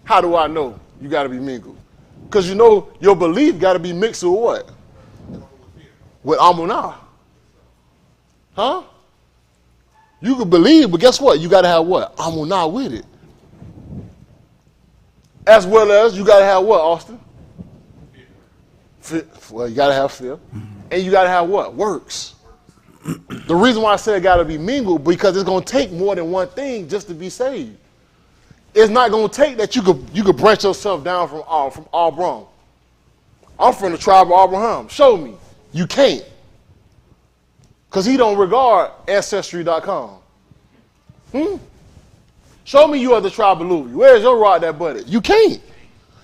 A: How do I know you got to be mingled? Because you know your belief got to be mixed with what? With amunah. Huh? You can believe, but guess what? You got to have what? Amunah with it. As well as you got to have what, Austin? Well, you got to have fear. And you got to have what? Works. The reason why I say it got to be mingled, because it's going to take more than one thing just to be saved. It's not going to take that you could branch yourself down from Abram. I'm from the tribe of Abraham. Show me. You can't. Because he don't regard Ancestry.com. Show me you are the tribe of Louis. Where's your rod that budded? You can't.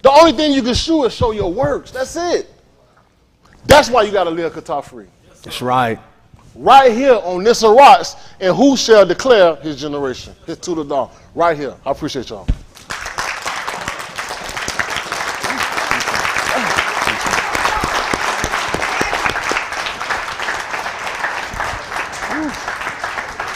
A: The only thing you can show is show your works. That's it. That's why you got to live Kata free.
C: That's right.
A: Right here on this rocks, and who shall declare his generation, his tutor dog, right here. I appreciate y'all.